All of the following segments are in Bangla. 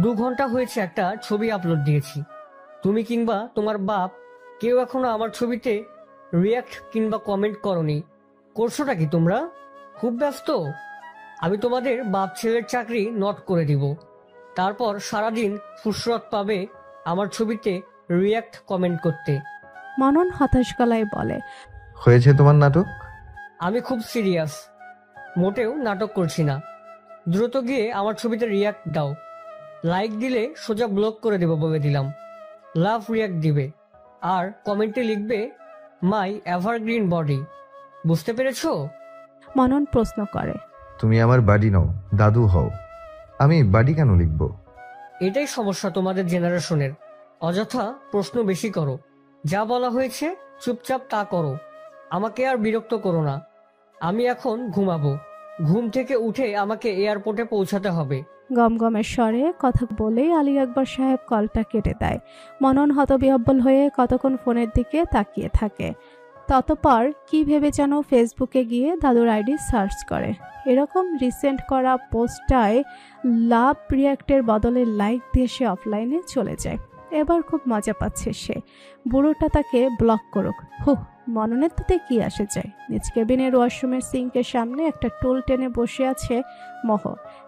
2 ঘন্টা হয়েছে একটা ছবি আপলোড দিয়েছি। তুমি কিংবা তোমার বাপ কেউ এখনো আমার ছবিতে রিয়াক্ট কিংবা কমেন্ট করনি। করছোটা কি তোমরা? খুব ব্যস্ত? আমি তোমাদের বাপ ছেলের চাকরি নট করে দিব। তারপর সারাদিন ফুসরত পাবে আমার ছবিতে রিয়াক্ট কমেন্ট করতে। মনন হতাশ গলায় বলে, হয়েছে তোমার নাটক? আমি খুব সিরিয়াস, মোটেও নাটক করছি না। দ্রুত গিয়ে আমার ছবিতে রিয়াক্ট দাও। লাইক দিলে সোজা ব্লক করে দেব বলে দিলাম। লাভ রিয়াক্ট দিবে আর কমেন্টে লিখবে মাই এভারগ্রিন বডি। বুঝতে পেরেছো? মনন প্রশ্ন করে, তুমি আমার বাড়ি নও, দাদু হও। আমি বাড়ি কেন লিখবো? এটাই সমস্যা তোমাদের জেনারেশনের। অযথা প্রশ্ন বেশি করো। যা বলা হয়েছে চুপচাপ তা করো। আমাকে আর বিরক্ত করো না। আমি এখন ঘুমাবো। ঘুম থেকে উঠে আমাকে এয়ারপোর্টে পৌঁছাতে হবে। গমগমের স্বরে কথা বলেই আলী আকবর সাহেব কলটা কেটে দেয়। মনন হতবিহ্বল হয়ে কতক্ষণ ফোনের দিকে তাকিয়ে থাকে। ততপর কি ভেবে যেন ফেসবুকে গিয়ে দাদুর আইডি সার্চ করে। এরকম রিসেন্ট করা পোস্টটায় লাভ রিয়াক্টের বদলে লাইক দিয়ে সে অফলাইনে চলে যায়। এবার খুব মজা পাচ্ছে সে। বুড়োটা তাকে ব্লক করুক, মননের তাতে কি আসে যায়। নিজ কেবিনের ওয়াশরুমের সিঙ্কের সামনে একটা টুল টেনে বসে আছে মহ।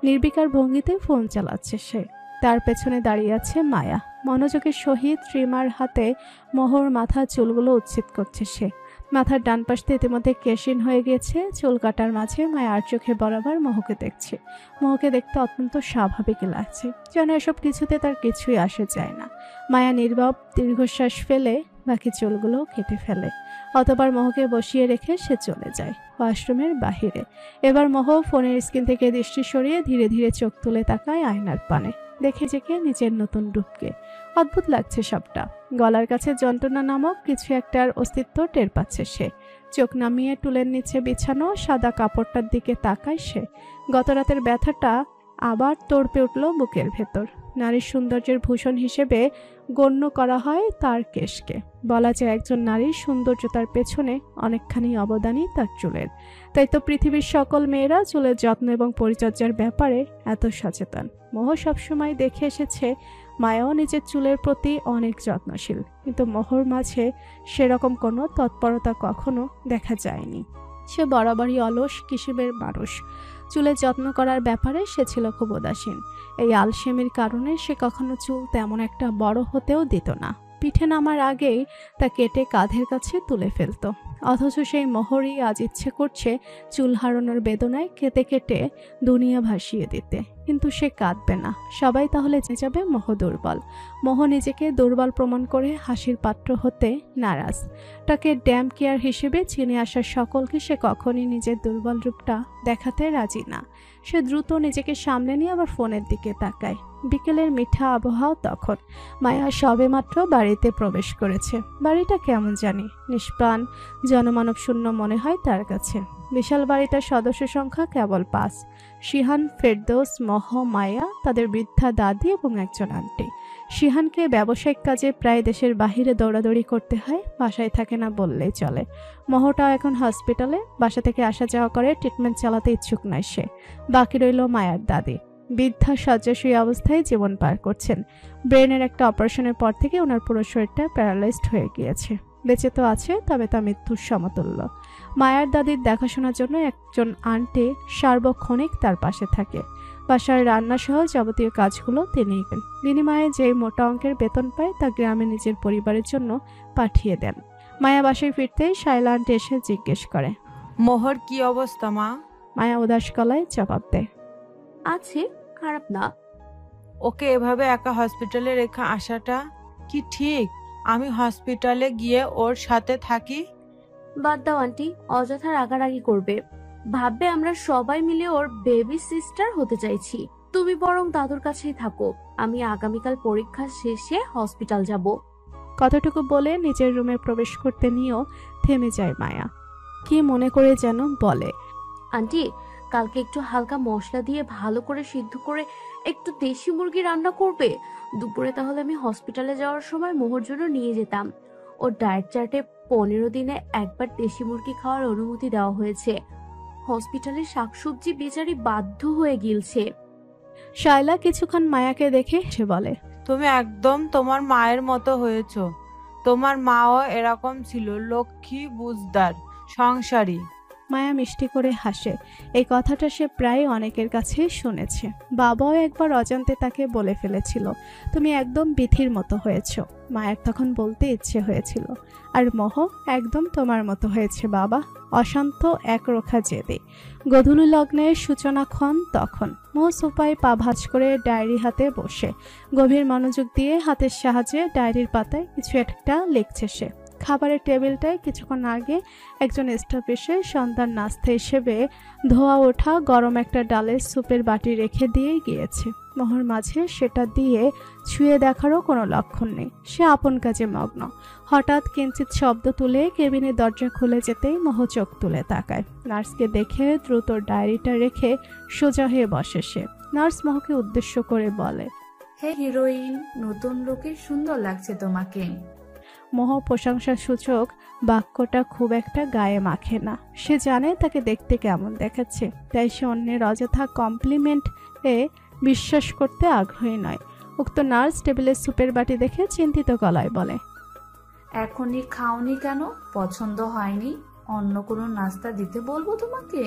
নির্বিকার ভঙ্গিতে ফোন চালাচ্ছে সে। তার পেছনে দাঁড়িয়ে আছে মায়া। মনোযোগের সহিত ট্রিমার হাতে মহর মাথার চুলগুলো উচ্ছেদ করছে সে। মাথার ডান পাশে ইতিমধ্যে কেশিন হয়ে গিয়েছে। চুল কাটার মাঝে মায়া আর চোখে বরাবর মহকে দেখছে। মহকে দেখতে অত্যন্ত স্বাভাবিক লাগছে, যেন এসব কিছুতে তার কিছুই আসে যায় না। মায়া নির্বাক দীর্ঘশ্বাস ফেলে বাকি চুলগুলো কেটে ফেলে। অতবার মহকে বসিয়ে রেখে সে চলে যায় ওয়াশরুমের বাহিরে। এবার মহ ফোনের স্ক্রিন থেকে দৃষ্টি সরিয়ে ধীরে ধীরে চোখ তুলে তাকায় আয়নার পানে। দেখে জেকে নিজের নতুন রূপকে। অদ্ভুত লাগছে সবটা। গলার কাছে যন্ত্রণা নামক কিছু একটার অস্তিত্ব টের পাচ্ছে সে। চোখ নামিয়ে টুলের নিচে বিছানো সাদা কাপড়টার দিকে তাকায় সে। গত রাতের ব্যথাটা আবার তড়পে উঠল বুকের ভেতর। নারীর সৌন্দর্যের ভূষণ হিসেবে গণ্য করা হয় তার কেশকে। বলা যায় একজন নারীর সৌন্দর্যতার পেছনে অনেকখানি অবদানই তার চুলের। তাই তো পৃথিবীর সকল মেয়েরা চুলের যত্ন এবং পরিচর্যার ব্যাপারে এত সচেতন। মোহ সবসময় দেখে এসেছে মায়াও নিজের চুলের প্রতি অনেক যত্নশীল, কিন্তু মোহর মাঝে সেরকম কোনো তৎপরতা কখনো দেখা যায়নি। সে বরাবরই অলস কিসিমের মানুষ। চুলের যত্ন করার ব্যাপারে সে ছিল খুব উদাসীন। এই আলসেমির কারণে সে কখনো চুল তেমন একটা বড় হতেও দিত না। পিঠে নামার আগেই তা কেটে কাঁধের কাছে তুলে ফেলত। অথচ সেই মোহরই আজ ইচ্ছে করছে চুল হারানোর বেদনায় কেটে কেটে দুনিয়া ভাসিয়ে দিতে। কিন্তু সে কাঁদবে না। সবাই তাহলে জেনে যাবে মোহ দুর্বল। মোহ নিজেকে দুর্বল প্রমাণ করে হাসির পাত্র হতে নারাজ। তাকে ড্যাম কেয়ার হিসেবে চিনে আসা সকলকে সে কখনই নিজের দুর্বল রূপটা দেখাতে রাজি না। সে দ্রুত নিজেকে সামলে নিয়ে আবার ফোনের দিকে তাকায়। বিকেলের মিঠা আবহাওয়া তখন। মায়া সবেমাত্র বাড়িতে প্রবেশ করেছে। বাড়িটা কেমন জানি নিষ্প্রাণ, জনমানব শূন্য মনে হয় তার কাছে। বিশাল বাড়িটার সদস্য সংখ্যা কেবল 5। শিহান, ফেরদৌস, মহ, মায়া, তাদের বৃদ্ধা দাদি এবং একজন আন্টি। শিহানকে ব্যবসায়িক কাজে প্রায় দেশের বাহিরে দৌড়াদৌড়ি করতে হয়, বাসায় থাকে না বললেই চলে। মহটাও এখন হসপিটালে, বাসা থেকে আসা যাওয়া করে, ট্রিটমেন্ট চালাতে ইচ্ছুক নয় সে। বাকি রইল মায়ার দাদি। বৃদ্ধা শয্যাশয়ী অবস্থায় জীবন পার করছেন। ব্রেনের একটা অপারেশনের পর থেকে ওনার পুরো শরীরটা প্যারালাইজড হয়ে গিয়েছে। বেঁচে তো আছে, তবে তা মৃত্যুর সমতুল্য। মায়ার দাদির দেখাশোনার জন্য একজন আন্টি সার্বক্ষণিক তার পাশে থাকে। বাসার রান্না সহ যাবতীয় কাজগুলো তিনিই করেন। বিনিময়ে যে মোটা অঙ্কের বেতন পায় তা গ্রামে নিজের পরিবারের জন্য পাঠিয়ে দেন। মায়া বাসায় ফিরতেই শায়লা আন্টি এসে জিজ্ঞেস করে, মোহর কি অবস্থা মা? মায়া উদাস গলায় জবাব দেয়, আছে, খারাপ না। ওকে এভাবে একা হসপিটালে রেখে আসাটা কি ঠিক? আমি হসপিটালে গিয়ে ওর সাথে থাকি। বাদ দাও আন্টি, অযথা রাগারাগি করবে। ভাববে আমরা সবাই মিলে ওর বেবি সিস্টার হতে চাইছি। তুমি বরং দাদুর কাছেই থাকো। আমি আগামীকাল পরীক্ষা শেষে হসপিটাল যাব। কতটুকু বলে নিজের রুমে প্রবেশ করতে নিয়েও থেমে যায় মায়া। কি মনে করে যেন বলে, আন্টি, কালকে একটু হালকা মশলা দিয়ে ভালো করে সিদ্ধ করে একটু দেশি মুরগি রান্না করবে দুপুরে। তাহলে আমি হসপিটালে যাওয়ার সময় মোহর জন্য নিয়ে যেতাম। ওর ডায়েট চার্টে 15 দিনে একবার দেশি মুরগি খাওয়ার অনুমতি দেওয়া হয়েছে। হসপিটালে শাকসবজি বেচারি বাধ্য হয়ে গিলছে। শায়লা কিছুক্ষণ মায়াকে দেখে সে বলে, তুমি একদম তোমার মায়ের মতো হয়েছো। তোমার মাও এরকম ছিল, লক্ষ্মী, বুঝদার, সংসারী। মায়া মিষ্টি করে হাসে। এই কথাটা সে প্রায় অনেকের কাছেই শুনেছে। বাবাও একবার অজান্তে তাকে বলে ফেলেছিল, তুমি একদম বিথির মতো হয়েছ। মায়ের তখন বলতে ইচ্ছে হয়েছিল, আর মোহ একদম তোমার মতো হয়েছে বাবা, অশান্ত একরোখা জেদে। গোধূলি লগ্নের সূচনাক্ষণ তখন। মোহ সোফায় পা ভাঁজ করে ডায়েরি হাতে বসে গভীর মনোযোগ দিয়ে হাতের সাহায্যে ডায়েরির পাতায় কিছু একটা লিখছে সে। খাবারের টেবিলটায় কিছুক্ষণ আগে একজন স্টাফ এসে সন্ধ্যার নাস্তা হিসেবে ধোয়া ওঠা গরম একটা ডালের স্যুপের বাটি রেখে দিয়ে গিয়েছে। মোহর মাঝে সেটা দিয়ে ছুঁয়ে দেখারও কোনো লক্ষণ নেই। সে আপন কাজে মগ্ন। হঠাৎ কিঞ্চিত শব্দ তুলে কেবিনের দরজা খুলে যেতেই মোহ চোখ তুলে তাকায়। নার্সকে দেখে দ্রুত ডায়েরিটা রেখে সোজা হয়ে বসে সে। নার্স মোহকে উদ্দেশ্য করে বলে, হে হিরোইন, নতুন লুকে সুন্দর লাগছে তোমাকে। মোহ প্রশংসা সূচক বাক্যটা খুব একটা গায়ে মাখে না। সে জানে তাকে দেখতে কেমন দেখাচ্ছে, তাই সে অন্যের অযথা কমপ্লিমেন্ট এ বিশ্বাস করতে আগ্রহী নয়। উক্ত নার্স টেবিলের স্যুপের বাটি দেখে চিন্তিত গলায় বলে, এখনই খাওনি কেন? পছন্দ হয়নি? অন্য কোনো নাস্তা দিতে বলবো তোমাকে?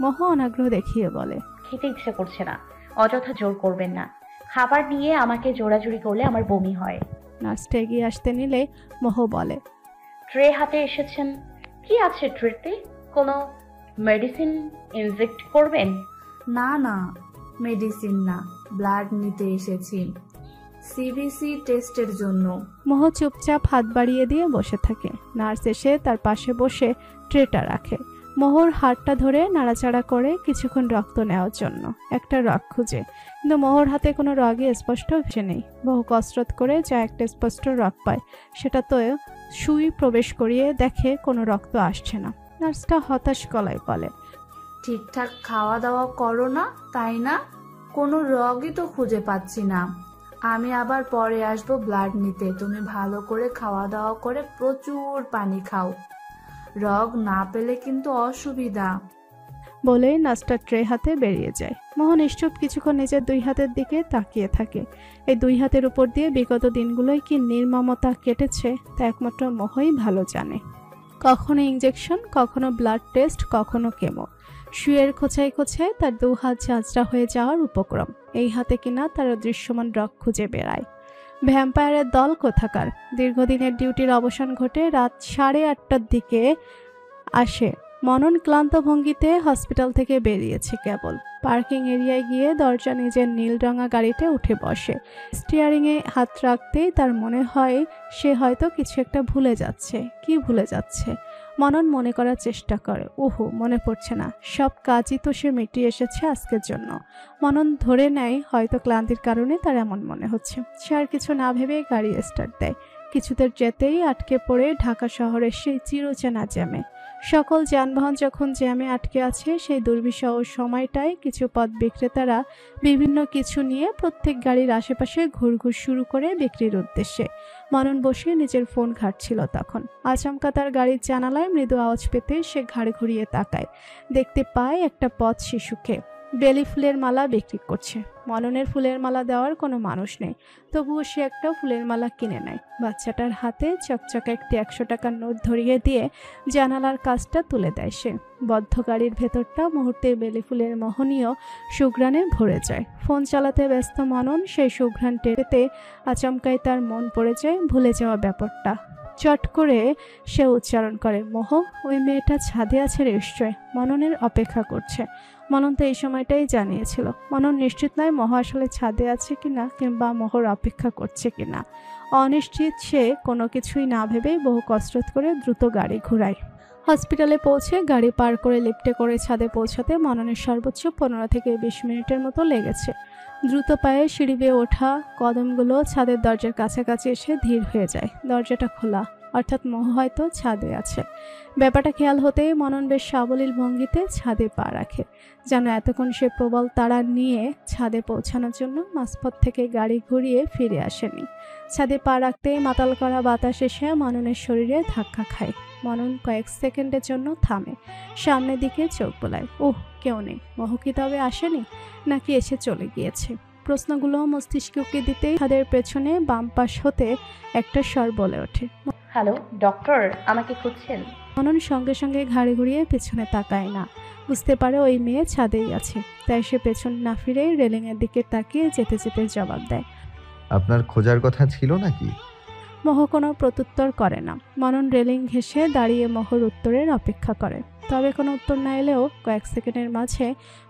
মোহ অনাগ্রহ দেখিয়ে বলে, খেতে ইচ্ছে করছে না, অযথা জোর করবেন না। খাবার নিয়ে আমাকে জোরাজুরি করলে আমার বমি হয়। নার্সটা এগিয়ে আসতে নিলে মোহ বলে, ট্রে হাতে এসেছেন, কি আছে ট্রেতে? কোনো মেডিসিন ইনজেক্ট করবেন? না না, মেডিসিন না, ব্লাড নিতে এসেছি, সিবিসি টেস্টের জন্য। মোহ চুপচাপ হাত বাড়িয়ে দিয়ে বসে থাকে। নার্স এসে তার পাশে বসে ট্রেটা রাখে। মোহর হাতটা ধরে নাড়াচাড়া করে কিছুক্ষণ রক্ত নেওয়ার জন্য একটা রগ খুঁজে, কিন্তু মোহর হাতে কোনো রগই স্পষ্ট ভেসে নেই। বহু কসরত করে যা একটা স্পষ্ট রগ পায় সেটা তো সুই প্রবেশ করিয়ে দেখে কোনো রক্ত আসছে না। নার্সটা হতাশ গলায় বলে, ঠিকঠাক খাওয়া দাওয়া করো না তাই না? কোনো রগই তো খুঁজে পাচ্ছি না। আমি আবার পরে আসবো ব্লাড নিতে। তুমি ভালো করে খাওয়া দাওয়া করে প্রচুর পানি খাও। রগ না পেলে কিন্তু অসুবিধা। বলেই নার্সটা ট্রে হাতে বেরিয়ে যায়। মোহ নিশ্চুপ কিছুক্ষণ নিজের দুই হাতের দিকে তাকিয়ে থাকে। এই দুই হাতের উপর দিয়ে বিগত দিনগুলোয় কি নির্মমতা কেটেছে তা একমাত্র মোহই ভালো জানে। কখনো ইঞ্জেকশন, কখনো ব্লাড টেস্ট, কখনো কেমো। শুয়ের খোঁচায় খোঁচায় তার দু হাত ঝাঁঝরা হয়ে যাওয়ার উপক্রম। এই হাতে কিনা তার দৃশ্যমান রগ খুঁজে বেড়ায়। ভ্যাম্পায়ারের দল কোথাকার। দীর্ঘদিনের ডিউটির অবসান ঘটে রাত 8:30টার দিকে আসে। মনন ক্লান্ত ভঙ্গিতে হসপিটাল থেকে বেরিয়েছে কেবল। পার্কিং এরিয়ায় গিয়ে দরজা নিজের নীল রঙা গাড়িতে উঠে বসে। স্টিয়ারিংয়ে হাত রাখতেই তার মনে হয় সে হয়তো কিছু একটা ভুলে যাচ্ছে। কি ভুলে যাচ্ছে? মনন মনে করার চেষ্টা করে। ওহো, মনে পড়ছে না। সব কাজই তো সে মিটিয়ে এসেছে আজকের জন্য। মনন ধরে নেয় হয়তো ক্লান্তির কারণে তার এমন মনে হচ্ছে। সে আর কিছু না ভেবে গাড়ি স্টার্ট দেয়। কিছুদের যেতেই আটকে পড়ে ঢাকা শহরের সেই চিরচেনা জ্যামে। সকল যানবাহন যখন জ্যামে আটকে আছে সেই দুর্বিষহ সময়টায় কিছু পথ বিক্রেতারা বিভিন্ন কিছু নিয়ে প্রত্যেক গাড়ির আশেপাশে ঘুরঘুর শুরু করে বিক্রির উদ্দেশ্যে। মনন বসে নিজের ফোন ঘাটছিল তখন। আচমকা তার গাড়ির জানালায় মৃদু আওয়াজ পেতে সে ঘাড় ঘুরিয়ে তাকায়। দেখতে পায় একটা পথ শিশুকে বেলি ফুলের মালা বিক্রি করছে। মননের ফুলের মালা দেওয়ার কোনো মানুষ নেই, তবুও সে একটা ফুলের মালা কিনে নেয়। বাচ্চাটার হাতে চকচকে একটি 100 টাকার নোট ধরিয়ে দিয়ে জানালার কাজটা তুলে দেয় সে। বদ্ধ গাড়ির ভেতরটা মুহূর্তে বেলি ফুলের মোহনীয় সুঘ্রাণে ভরে যায়। ফোন চালাতে ব্যস্ত মনন সেই সুঘ্রাণ টেরতে আচমকাই তার মন পড়ে যায় ভুলে যাওয়া ব্যাপারটা। চট করে সে উচ্চারণ করে, মোহ, ওই মেয়েটা ছাদে আছে নিশ্চয়, মননের অপেক্ষা করছে। মনন তো এই সময়টাই জানিয়েছিল। মনন নিশ্চিত নয় মোহ আসলে ছাদে আছে কিনা কিংবা মোহর অপেক্ষা করছে কিনা। অনিশ্চিত সে কোনো কিছুই না ভেবে বহু কসরত করে দ্রুত গাড়ি ঘোরায়। হসপিটালে পৌঁছে গাড়ি পার করে লিফটে করে ছাদে পৌঁছাতে মননের সর্বোচ্চ 15 থেকে 20 মিনিটের মতো লেগেছে। দ্রুত পায়ে সিঁড়ি বেয়ে ওঠা কদমগুলো ছাদের দরজার কাছাকাছি এসে ধীর হয়ে যায়। দরজাটা খোলা, অর্থাৎ মোহ হয়তো ছাদে আছে। ব্যাপারটা খেয়াল হতেই মনন বেশ সাবলীল ভঙ্গিতে ছাদে পা রাখে, যেন এতক্ষণ সে প্রবল তাড়া নিয়ে ছাদে পৌঁছানোর জন্য মাঝপথ থেকে গাড়ি ঘুরিয়ে ফিরে আসেনি। ছাদে পা রাখতেই মাতাল করা বাতাস এসে মননের শরীরে ধাক্কা খায়। মনন কয়েক সেকেন্ডের জন্য থামে, সামনের দিকে চোখ বোলায়। ওহ, কেউ নেই। মহ কি তবে আসেনি, নাকি এসে চলে গিয়েছে? প্রশ্নগুলো মস্তিষ্কে উকি দিতেই তাদের পেছনে বাম পাশ হতে একটা স্বর বলে ওঠে। হ্যালো ডক্টর, আমাকে খুঁজছেন? মনন সঙ্গে সঙ্গে ঘাড়ে ঘুরিয়ে পেছনে তাকায় না। বুঝতে পারে ওই মেয়ে ছাদেই আছে, তাই সে পেছন না ফিরে রেলিংয়ের দিকে তাকিয়ে যেতে যেতে জবাব দেয়, আপনার খোঁজার কথা ছিল নাকি? মহ কোনো প্রত্যুত্তর করে না। মনন রেলিং ঘেঁষে দাঁড়িয়ে মহর উত্তরের অপেক্ষা করে। তবে কোনো উত্তর না এলেও কয়েক সেকেন্ডের মাঝে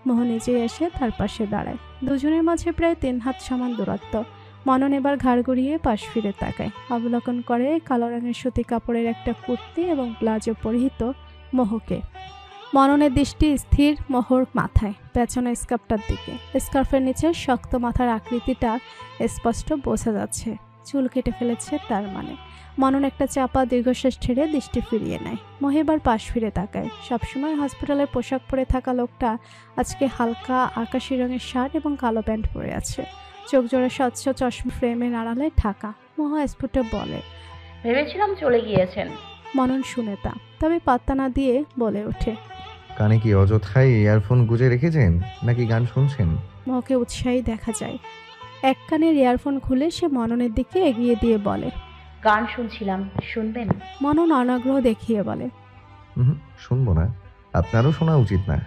মহ নিজে এসে তার পাশে দাঁড়ায়। দুজনের মাঝে প্রায় 3 হাত সমান দূরত্ব। মনন এবার ঘাড় ঘুরিয়ে পাশ ফিরে তাকায়, অবলোকন করে কালো রঙের সুতি কাপড়ের একটা কুর্তি এবং প্লাজো পরিহিত মহকে। মননের দৃষ্টি স্থির মহর মাথায়, পেছনে স্কার্ফটার দিকে। স্কার্ফের নিচে শক্ত মাথার আকৃতিটা স্পষ্ট বোঝা যাচ্ছে। চুল কেটে ফেলেছে তার মানে। মনন একটা চাপা দীর্ঘশ্বাস ছেড়ে দৃষ্টি ফিরিয়ে নেয়। মহিবার পাশ ফিরে তাকায়। সবসময় হসপিটালের পোশাক পরে থাকা লোকটা আজকে হালকা আকাশি রঙের শার্ট এবং কালো প্যান্ট পরে আছে। চোখ জোড়া স্বচ্ছ চশমা ফ্রেমের আড়ালে ঢাকা। মহ স্ফুটে বলে, ভেবেছিলাম চলে গিয়েছেন। মনন শুনে তা, তবে পাত্তা না দিয়ে বলে ওঠে, কানে কি অযথাই ইয়ারফোন গুজে রেখেছেন নাকি গান শুনছেন? মহকে উৎসাহী দেখা যায়। এক কানের ইয়ারফোন খুলে সে মননের দিকে এগিয়ে দিয়ে বলে, গান শুনছিলাম, শুনবেন? মনন অনাগ্রহ দেখিয়ে বলে, শুনবো না। আপনারও শোনা উচিত না।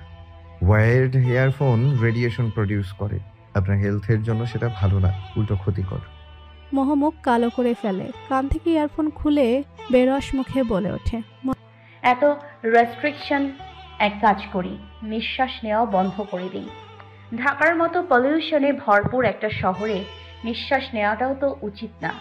ওয়ার্ড ইয়ারফোন রেডিয়েশন প্রডিউস করে। আপনার হেলথের জন্য সেটা ভালো না, উল্টো ক্ষতিকর। মহ মুখ কালো করে ফেলে। কান থেকে ইয়ারফোন খুলে বেরস মুখে বলে ওঠে, এত রেস্ট্রিকশন, এক কাজ করি, নিঃশ্বাস নেওয়া বন্ধ করে দিই। ঢাকার মতো পলিউশনে ভরপুর একটা শহরে নিঃশ্বাস নেওয়াটাও তো উচিত না।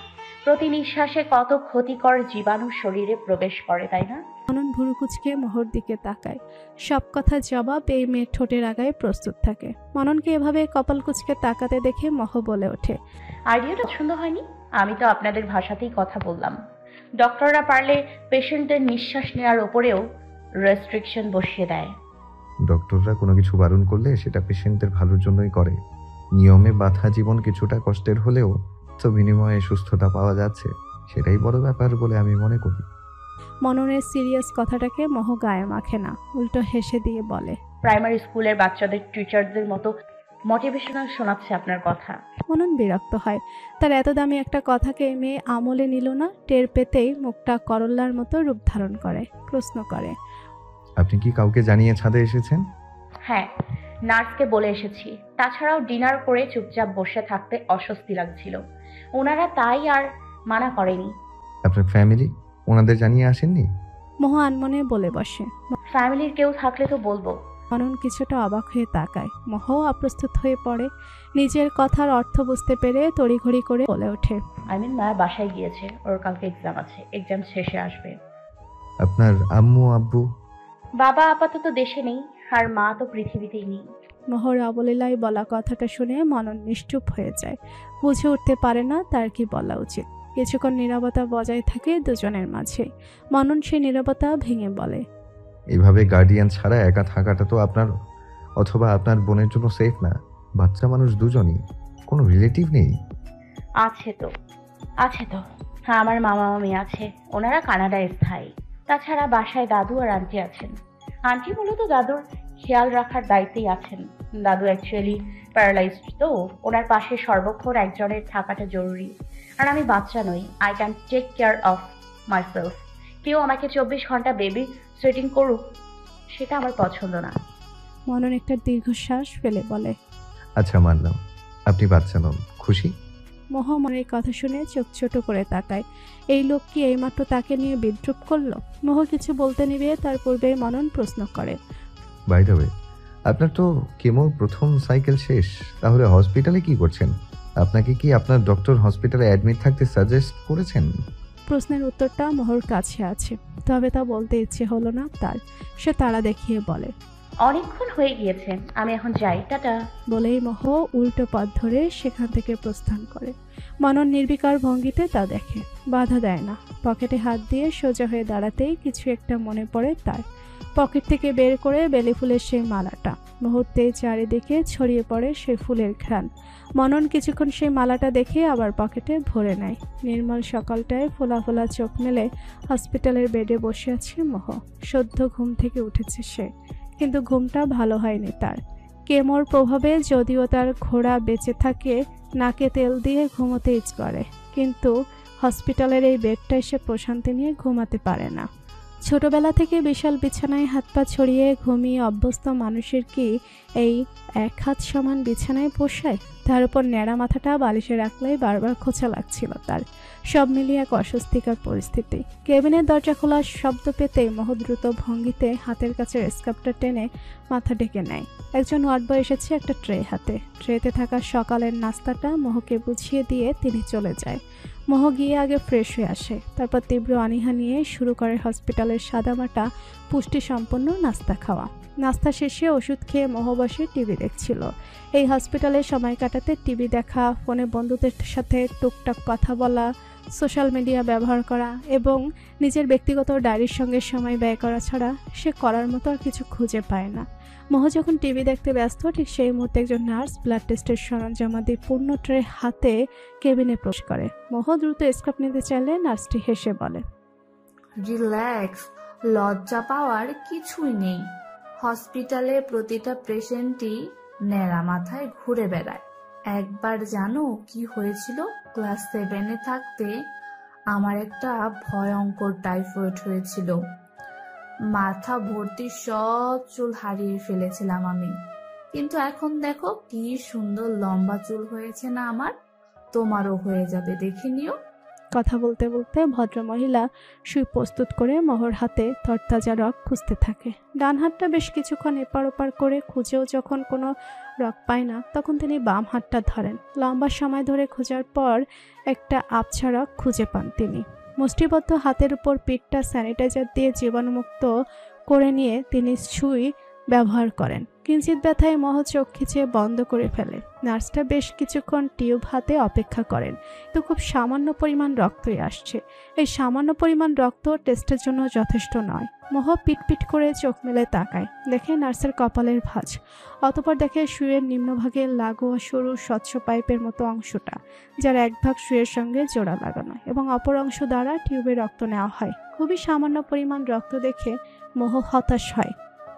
প্রতি নিঃশ্বাসে কত ক্ষতিকর জীবাণু শরীরে প্রবেশ করে, তাই না? মনন ভুরু কুচকে মহর দিকে তাকায়। সব কথা জবাব এই মেয়ের ঠোঁটের আগায় প্রস্তুত থাকে। মননকে এভাবে কপাল কুচকে তাকাতে দেখে মহ বলে ওঠে, আইডিয়াটা সুন্দর হয়নি? আমি তো আপনাদের ভাষাতেই কথা বললাম। ডক্টররা পারলে পেশেন্টদের নিঃশ্বাস নেওয়ার ওপরেও রেস্ট্রিকশন বসিয়ে দেয়। ডক্টররা কোনো কিছু বারণ করলে সেটা পেশেন্টদের ভালোর জন্যই করে। নিয়মে বাঁধা জীবন কিছুটা কষ্টের হলেও তো বিনিময়ে সুস্থতা পাওয়া যাচ্ছে, সেটাই বড় ব্যাপার বলে আমি মনে করি। মননের সিরিয়াস কথাটাকে মহ গায়ে মাখে না, উল্টো হেসে দিয়ে বলে, প্রাইমারি স্কুলের বাচ্চাদের টিচারদের মতো মোটিভেশনাল শোনাচ্ছে আপনার কথা। মনন বিরক্ত হয়। তার এত দামি একটা কথাকে মেয়ে আমলে নিল না। টের পেতেই মুখটা করল্লার মতো রূপ ধারণ করে। প্রশ্ন করে, আপনি কি কাউকে জানিয়ে ছাদে এসেছেন? হ্যাঁ, নার্সকে বলে এসেছি। তাছাড়াও ডিনার করে চুপচাপ বসে থাকতে অস্বস্তি লাগছিল। ওনারা তাই আর মানা করেনি। আপনার ফ্যামিলি ওনাদের জানিয়ে আসেননি? মহ আনমনে বলে বসে। ফ্যামিলির কেউ থাকলে তো বলবো। মনন কিছুটা অবাক হয়ে তাকায়। মহ অপ্রস্তুত হয়ে পড়ে। নিজের কথার অর্থ বুঝতে পেরে তড়িঘড়ি করে বলে ওঠে, মায়ের বাসায় গিয়েছে, ওর কালকে এক্সাম আছে, এক্সাম শেষে আসবে। আপনার আম্মু আব্বু? বাবা আপাতত দেশে নেই, আর মা তো পৃথিবীতেই নেই। মহর অবলীলায় বলা কথাটা শুনে মনন নিশ্চুপ হয়ে যায়। বুঝে উঠতে পারে না তার কি বলা উচিত। কিছুক্ষণ নীরবতা বজায় থাকে দুজনের মাঝে। মনন সেই নীরবতা ভেঙে বলে, এইভাবে গার্ডিয়ান ছাড়া একা থাকাটা তো আপনার অথবা আপনার বোনের জন্য সেফ না। বাচ্চা মানুষ দুজনই, কোনো রিলেটিভ নেই? আছে তো। হ্যাঁ, আমার মামা মামি আছে, ওনারা কানাডায় স্থায়ী। তাছাড়া বাসায় দাদু আর আন্টি আছেন। আন্টি মূলত দাদুর খেয়াল রাখার দায়িত্বেই আছেন। দাদু অ্যাকচুয়ালি প্যারালাইজড, তো ওনার পাশে সর্বক্ষণ একজনের থাকাটা জরুরি। আর আমি বাচ্চা নই, I can take care of myself. কেউ আমাকে 24 ঘন্টা বেবি সিটিং করুক, সেটা আমার পছন্দ না। মনন একটা দীর্ঘশ্বাস ফেলে বলে, আচ্ছা মানলাম, আপনি বাচ্চা নন। খুশি? মহ মনের কথা শুনে চোখ ছোট করে তাকায়। এই লোক কি এইমাত্র তাকে নিয়ে বিদ্রুপ করলো? মহ কিছু বলতে নিবে তার পূর্বে মনন প্রশ্ন করে, বাই দ্য ওয়ে, আপনার তো কেমোর প্রথম সাইকেল শেষ, তাহলে হসপিটালে কি করছেন? আপনাকে কি আপনার ডক্টর হসপিটালে অ্যাডমিট থাকতে সাজেস্ট করেছেন? প্রশ্নের উত্তরটা মহর কাছে আছে, তবে তা বলতে ইচ্ছে হলো না তার। সে তাড়া দেখিয়ে বলে, অনেকক্ষণ হয়ে গিয়েছে, আমি এখন যাই, টাটা। বলেই মহ উল্টো পথ ধরে সেখান থেকে প্রস্থান করে। মনন নির্বিকার ভঙ্গিতে তা দেখে, বাধা দেয় না। পকেটে হাত দিয়ে সোজা হয়ে দাঁড়াতেই কিছু একটা মনে পড়ে তার। পকেট থেকে বের করে বেলি ফুলের সেই মালাটা। মুহূর্তে চারিদিকে ছড়িয়ে পড়ে সেই ফুলের ঘ্রাণ। মনন কিছুক্ষণ সেই মালাটা দেখে আবার পকেটে ভরে নেয়। নির্মল সকালটায় ফোলা ফোলা চোখ মেলে হসপিটালের বেডে বসে আছে মোহ। সদ্য ঘুম থেকে উঠেছে সে, কিন্তু ঘুমটা ভালো হয়নি তার। কেমোর প্রভাবে যদিও তার ঘোড়া বেঁচে থাকে, নাকে তেল দিয়ে ঘুমোতে ইচ্ছে করে, কিন্তু হসপিটালের এই বেডটায় সে প্রশান্তি নিয়ে ঘুমাতে পারে না। ছোটবেলা থেকে বিশাল বিছানায় হাত পা ছড়িয়ে ঘুমিয়ে অভ্যস্ত মানুষের কি এই এক হাত সমান বিছানায় পোষায়? তার উপর ন্যাড়া মাথাটা বালিশে রাখলেই বারবার খোঁচা লাগছিল তার। সব মিলিয়ে এক অস্বস্তিকর পরিস্থিতি। কেবিনের দরজা খোলার শব্দ পেতেই মোহ দ্রুত ভঙ্গিতে হাতের কাছে স্কার্ফটা টেনে মাথা ঢেকে নেয়। একজন ওয়ার্ডবয় এসেছে একটা ট্রে হাতে। ট্রেতে থাকা সকালের নাস্তাটা মোহকে বুঝিয়ে দিয়ে তিনি চলে যায়। মোহ গিয়ে আগে ফ্রেশ হয়ে আসে, তারপর তীব্র অনীহা নিয়ে শুরু করে হসপিটালের সাদামাটা পুষ্টিসম্পন্ন নাস্তা খাওয়া। নাস্তা শেষে ওষুধ খেয়ে মোহ বসে টিভি দেখছিল। এই হসপিটালে সময় কাটাতে টিভি দেখা, ফোনে বন্ধুদের সাথে টুকটাক কথা বলা, সোশ্যাল মিডিয়া ব্যবহার করা এবং নিজের ব্যক্তিগত ডায়েরির সঙ্গে সময় ব্যয় করা ছাড়া সে করার মতো আর কিছু খুঁজে পায় না। মোহ যখন টিভি দেখতে ব্যস্ত, ঠিক সেই মুহূর্তে একজন নার্স ব্লাড টেস্টের সরঞ্জামাদি পূর্ণ ট্রে হাতে কেবিনে প্রবেশ করে। মোহ দ্রুত স্কার্ফ নিতে চাইলে নার্সটি হেসে বলে, রিল্যাক্স, লজ্জা পাওয়ার কিছুই নেই। হসপিটালে প্রতিটা পেশেন্টই ন্যাড়া মাথায় ঘুরে বেড়ায়। একবার জানো কি হয়েছিল? ক্লাস 7-এ থাকতে আমার একটা ভয়ঙ্কর টাইফয়েড হয়েছিল। মাথা ভর্তি সব চুল হারিয়ে ফেলেছিলাম আমি, কিন্তু এখন দেখো কি সুন্দর লম্বা চুল হয়েছে না আমার? তোমারও হয়ে যাবে, দেখে নিও। কথা বলতে বলতে ভদ্রমহিলা সুই প্রস্তুত করে মোহর হাতে তরতাজা রগ খুঁজতে থাকে। ডান হাতটা বেশ কিছুক্ষণ এপার ওপার করে খুঁজেও যখন কোনো রগ পায় না, তখন তিনি বাম হাতটা ধরেন। লম্বা সময় ধরে খোঁজার পর একটা আবছা রগ খুঁজে পান তিনি। মুষ্টিবদ্ধ হাতের উপর পিঠটা স্যানিটাইজার দিয়ে জীবাণুমুক্ত করে নিয়ে তিনি সুই ব্যবহার করেন। কিঞ্চিত ব্যথায় মোহ চোখ খিচে বন্ধ করে ফেলে। নার্সটা বেশ কিছুক্ষণ টিউব হাতে অপেক্ষা করেন, কিন্তু খুব সামান্য পরিমাণ রক্তই আসছে। এই সামান্য পরিমাণ রক্ত টেস্টের জন্য যথেষ্ট নয়। মোহ পিটপিট করে চোখ মেলে তাকায়, দেখে নার্সের কপালের ভাঁজ। অতঃপর দেখে সুইয়ের নিম্নভাগে লাগোয়া সরু স্বচ্ছ পাইপের মতো অংশটা, যার এক ভাগ সুইয়ের সঙ্গে জোড়া লাগানো এবং অপর অংশ দ্বারা টিউবে রক্ত নেওয়া হয়। খুবই সামান্য পরিমাণ রক্ত দেখে মোহ হতাশ হয়।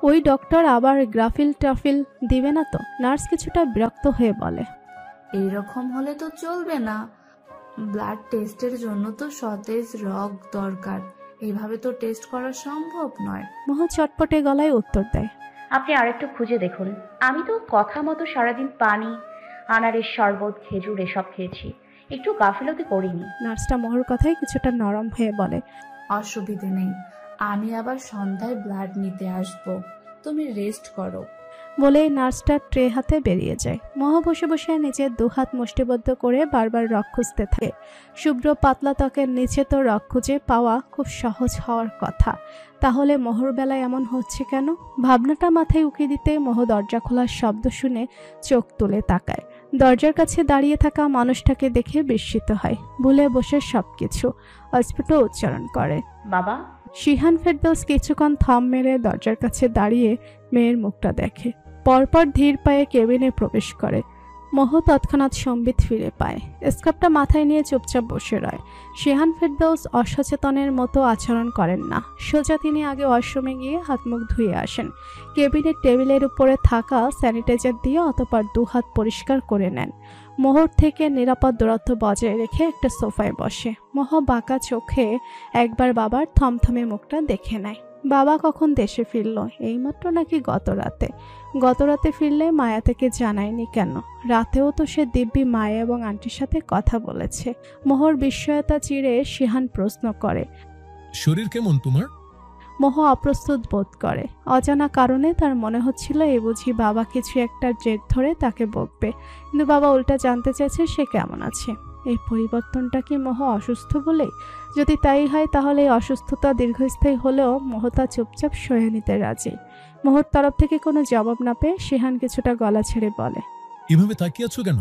ওই ডক্টর আবার গ্রাফিল টাফিল দিবে না তো? নার্স কিছুটা বিরক্ত হয়ে বলে, এইরকম হলে তো চলবে না। ব্লাড টেস্টের জন্য তো সতেজ রগ দরকার, এইভাবে তো টেস্ট করা সম্ভব নয়। মোহ চটপটে গলায় উত্তর দেয়, আপনি আরেকটু খুঁজে দেখুন। আমি তো কথা মতো সারাদিন পানি, আনারের শরবত, খেজুর এসব খেয়েছি, একটু গাফিলতি করিনি। নার্সটা মোহর কথায় কিছুটা নরম হয়ে বলে, অসুবিধে নেই, আমি আবার সন্ধ্যায় ব্লাড নিতে আসবো, তুমি রেস্ট করো। বলেই নার্সটা ট্রে হাতে বেরিয়ে যায়। মোহ বসে বসে নিজের দুহাত মুষ্টিবদ্ধ করে বারবার রগ খুঁজতে থাকে। শুভ্র পাতলা ত্বকের নিচে তো রগ খুঁজে পাওয়া খুব সহজ হওয়ার কথা, তাহলে মোহর বেলায় এমন হচ্ছে কেন? ভাবনাটা মাথায় উকি দিতে মোহ দরজা খোলার শব্দ শুনে চোখ তুলে তাকায়। দরজার কাছে দাঁড়িয়ে থাকা মানুষটাকে দেখে বিস্মিত হয়, ভুলে বসে সবকিছু অস্ফুট উচ্চারণ করে, বাবা। শিহান ফেরদৌস কিছুক্ষণ থম মেরে দরজার কাছে দাঁড়িয়ে মেয়ের মুখটা দেখে, পরপর ধীর পায়ে কেবিনে প্রবেশ করে। মোহ তৎক্ষণাৎ সম্বিত ফিরে পায়। স্কার্ফটা মাথায় নিয়ে চুপচাপ বসে রয়। শিহান ফেরদৌস অসচেতনের মতো আচরণ করেন না। সোজা তিনি আগে ওয়াশরুমে গিয়ে হাত মুখ ধুয়ে আসেন। কেবিনের টেবিলের উপরে থাকা স্যানিটাইজার দিয়ে অতঃপর দুহাত পরিষ্কার করে নেন। মোহর থেকে নিরাপদ দূরত্ব বজায় রেখে একটা সোফায় বসে। মোহ বাঁকা চোখে একবার বাবার থমথমে মুখটা দেখে নেয়। বাবা কখন দেশে ফিরল? এইমাত্র নাকি গত রাতে? গত রাতে ফিরলে মায়া থেকে জানায়নি কেন? রাতেও তো সে দিব্যি মায়া এবং আন্টির সাথে কথা বলেছে। মোহর বিস্ময়তা চিরে শিহান প্রশ্ন করে, শরীর কেমন তোমার? মোহ অপ্রস্তুত বোধ করে। অজানা কারণে তার মনে হচ্ছিল এ বুঝি বাবা কিছু একটা জেদ ধরে তাকে বকবে, কিন্তু বাবা উল্টা জানতে চাইছে সে কেমন আছে। এই পরিবর্তনটা কি মোহ অসুস্থ বলে? যদি তাই হয় তাহলে এই অসুস্থতা দীর্ঘস্থায়ী হলেও মোহ তা চুপচাপ সয়ে নিতে রাজি। মোহর তরফ থেকে কোনো জবাব না পেয়ে শিহান কিছুটা গলা ছেড়ে বলে, এভাবে তাকিয়ে আছো কেন?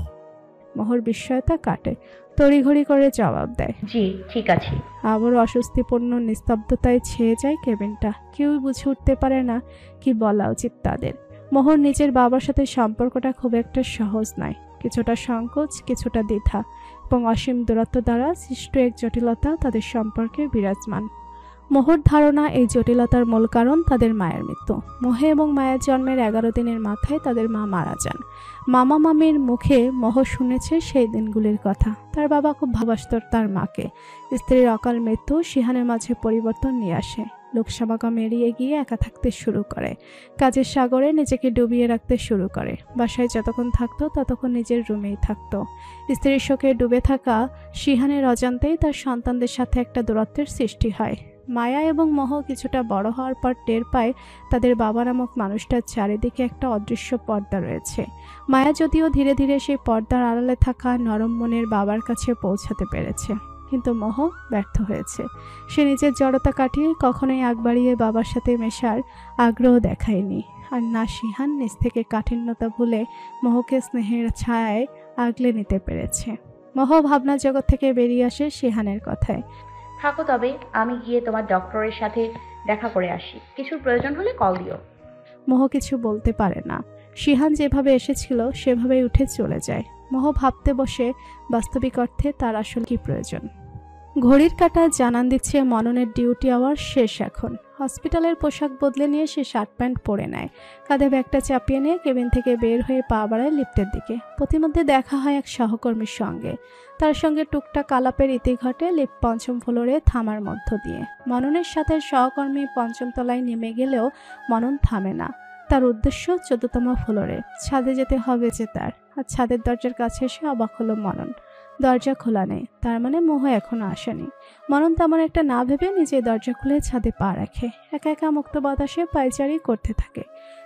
মোহর বিস্ময়তা কাটে, তড়িঘড়ি করে জবাব দেয়। জি ঠিক আছে। আবার অস্বস্তিপূর্ণ নিস্তব্ধতায় ছেয়ে যায় কেবিনটা। কেউই বুঝে উঠতে পারে না কি বলা উচিত তাদের। মোহর নিজের বাবার সাথে সম্পর্কটা খুব একটা সহজ নয়, কিছুটা সংকোচ, কিছুটা দ্বিধা এবং অসীম দূরত্ব দ্বারা সৃষ্ট এক জটিলতা তাদের সম্পর্কে বিরাজমান। মোহর ধারণা এই জটিলতার মূল কারণ তাদের মায়ের মৃত্যু। মোহে এবং মায়ের জন্মের 11 দিনের মাথায় তাদের মা মারা যান। মামা মামির মুখে মোহ শুনেছে সেই দিনগুলির কথা। তার বাবা খুব ভালোবাসত তার মাকে। স্ত্রীর অকাল মৃত্যু শিহানের মাঝে পরিবর্তন নিয়ে আসে। লোকসমাগম এড়িয়ে গিয়ে একা থাকতে শুরু করে, কাজের সাগরে নিজেকে ডুবিয়ে রাখতে শুরু করে। বাসায় যতক্ষণ থাকতো ততক্ষণ নিজের রুমেই থাকতো। স্ত্রীর শোকে ডুবে থাকা শিহানের অজান্তেই তার সন্তানদের সাথে একটা দূরত্বের সৃষ্টি হয়। মায়া এবং মোহ কিছুটা বড় হওয়ার পর টের পায় তাদের বাবা নামক মানুষটার চারিদিকে একটা অদৃশ্য পর্দা রয়েছে। মায়া যদিও ধীরে ধীরে সেই পর্দার আড়ালে থাকা নরম মনের বাবার কাছে পৌঁছাতে পেরেছে, কিন্তু মোহ ব্যর্থ হয়েছে। সে নিজের জড়তা কাটিয়ে কখনোই আগ বাড়িয়ে বাবার সাথে মেশার আগ্রহ দেখায়নি। আর না শিহান নিজ থেকে কাঠিন্যতা ভুলে মোহকে স্নেহের ছায়ায় আগলে নিতে পেরেছে। মোহ ভাবনা জগৎ থেকে বেরিয়ে আসে শিহানের কথায়। থাকো তবে, আমি গিয়ে তোমার ডক্টরের সাথে দেখা করে আসি, কিছুর প্রয়োজন হলে কল দিও। মোহ কিছু বলতে পারে না। শিহান যেভাবে এসেছিল সেভাবেই উঠে চলে যায়। মোহ ভাবতে বসে বাস্তবিক অর্থে তার আসলে কি প্রয়োজন। ঘড়ির কাঁটা জানান দিচ্ছে মননের ডিউটি আওয়ার শেষ। এখন হসপিটালের পোশাক বদলে নিয়ে সে শার্ট প্যান্ট পরে নেয়। কাঁধে ব্যাগটা চাপিয়ে নিয়ে কেবিন থেকে বের হয়ে পা বাড়ায় লিফটের দিকে। প্রতিমধ্যে দেখা হয় এক সহকর্মীর সঙ্গে। তার সঙ্গে টুকটাক আলাপের ইতি ঘটে লিফট 5ম ফ্লোরে থামার মধ্য দিয়ে। মননের সাথে সহকর্মী 5ম তলায় নেমে গেলেও মনন থামে না। তার উদ্দেশ্য 14তম ফ্লোরে। ছাদে যেতে হবে যে তার। আর ছাদের দরজার কাছে এসে অবাক হলো মনন। দরজা খোলা নেই, তার মানে মোহ এখনো আসেনি। মনন তেমন একটা না ভেবে নিজে দরজা খুলে ছাদে পা রাখে। একা একা মুক্ত বাতাসে পায়চারি করতে থাকে।